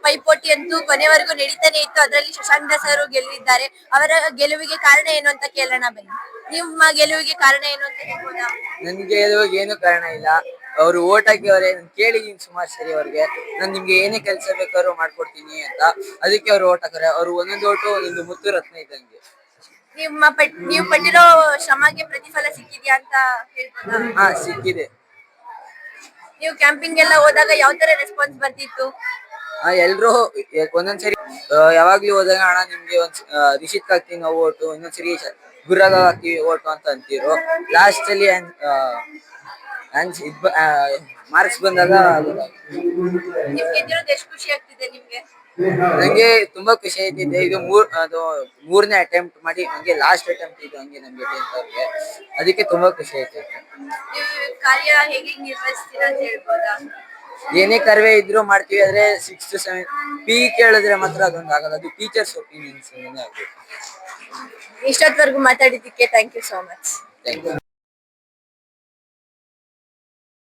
ಪೈಪೋಟಿ ಅಂತೂ ಕೊನೆವರೆಗೂ ನಡೀತಾನೆ ಇತ್ತು. ಅದರಲ್ಲಿ ಶಶಾಂಕ್ ದಾಸ್ ಅವರು ಗೆಲ್ಲಿದ್ದಾರೆ. ಅವರ ಗೆಲುವಿಗೆ ಕಾರಣ ಏನು ಅಂತ ಕೇಳೋಣ ಬನ್ನಿ. ನಿಮ್ಮ ಗೆಲುವಿಗೆ ಕಾರಣ ಏನು ಅಂತ ಹೇಳ್ಬೋದಾ? ನನ್ಗೆ ಗೆಲುವಿಗೆ ಏನು ಕಾರಣ ಇಲ್ಲ. ಅವರು ಓಟ್ ಹಾಕಿದವ್ರೆ, ನಾನು ಕೇಳಿದೀನಿ ಸುಮಾರು ಸರಿ ಅವ್ರಿಗೆ, ನಾನು ನಿಮ್ಗೆ ಏನೇ ಕೆಲಸ ಬೇಕಾದ್ರೂ ಮಾಡ್ಕೊಡ್ತೀನಿ ಅಂತ. ಅದಕ್ಕೆ ಅವ್ರು ಓಟ್ ಹಾಕಾರೆ. ಅವ್ರು ಒಂದೊಂದು ಓಟು ಒಂದು ಮುತ್ತು ರತ್ನ ಇದ್ದಂಗೆ. ನೀವು ಪಟ್ಟಿರೋ ಶ್ರಮಕ್ಕೆ ಪ್ರತಿಫಲ ಸಿಕ್ಕಿದ್ಯಾ ಅಂತ ಹೇಳ್ಬೋದಾ? ಹಾ, ಸಿಕ್ಕಿದೆ. ನೀವು ಕ್ಯಾಂಪಿಂಗ್ ಎಲ್ಲ ಹೋದಾಗ ಯಾವ ತರ ರೆಸ್ಪಾನ್ಸ್ ಬರ್ತಿತ್ತು? ಎಲ್ರು ಒಂದೊಂದ್ಸರಿ ಯಾವಾಗ್ಲೂ ಹೋದಾಗ ಅಣ್ಣ ನಿಮ್ಗೆ ರಿಷಿತ್ ಹಾಕ್ತೀವಿ ನಾವು ಓಟು, ಇನ್ನೊಂದ್ಸರಿ ಗುರ್ರಾಗ ಹಾಕ್ತಿವಿ ಓಟು ಅಂತ ಅಂತಿರು. ಲಾಸ್ಟ್ ಅಲ್ಲಿ ಮಾರ್ಕ್ಸ್ ಬಂದಾಗ ನಿಮ್ಗೆ ಎಷ್ಟು ಖುಷಿ ಆಗ್ತಿದೆ ನಿಮ್ಗೆ? ನಂಗೆ ತುಂಬಾ ಖುಷಿ ಆಯ್ತಿದೆ. ಇದು ಮೂರನೇ ಅಟೆಂಪ್ಟ್ ಮಾಡಿ ನಂಗೆ ಲಾಸ್ಟ್ ಅಟೆಂಪ್ಟ್ ಇದು ಹಂಗೆ ನಮ್ಗೆ 10th ಅವ್ರಿಗೆ. ಅದಕ್ಕೆ ತುಂಬಾ ಖುಷಿ ಆಯ್ತೈತೆ. ನೀವು ಕಾರ್ಯ ಹೇಗೆ ನಿರ್ವಹಿಸ್ತೀರಾ ಅಂತ ಹೇಳ್ಬೋದಾ? ಏನೇ ಕರ್ವೆ ಇದ್ರು ಮಾಡ್ತೀವಿ. ಆದ್ರೆ 6th to 7th ಪಿ ಕೇಳಿದ್ರೆ ಮಾತ್ರ ಅದೊಂದು ಆಗಲ್ಲ. ಅದು ಟೀಚರ್ಸ್ ಒಪಿನಿಯನ್ಸ್ ಆಗ್ಬೇಕು. ಇಷ್ಟೊತ್ತವರೆಗೂ ಮಾತಾಡಿದ್ದಕ್ಕೆ thank you so much. Thank you.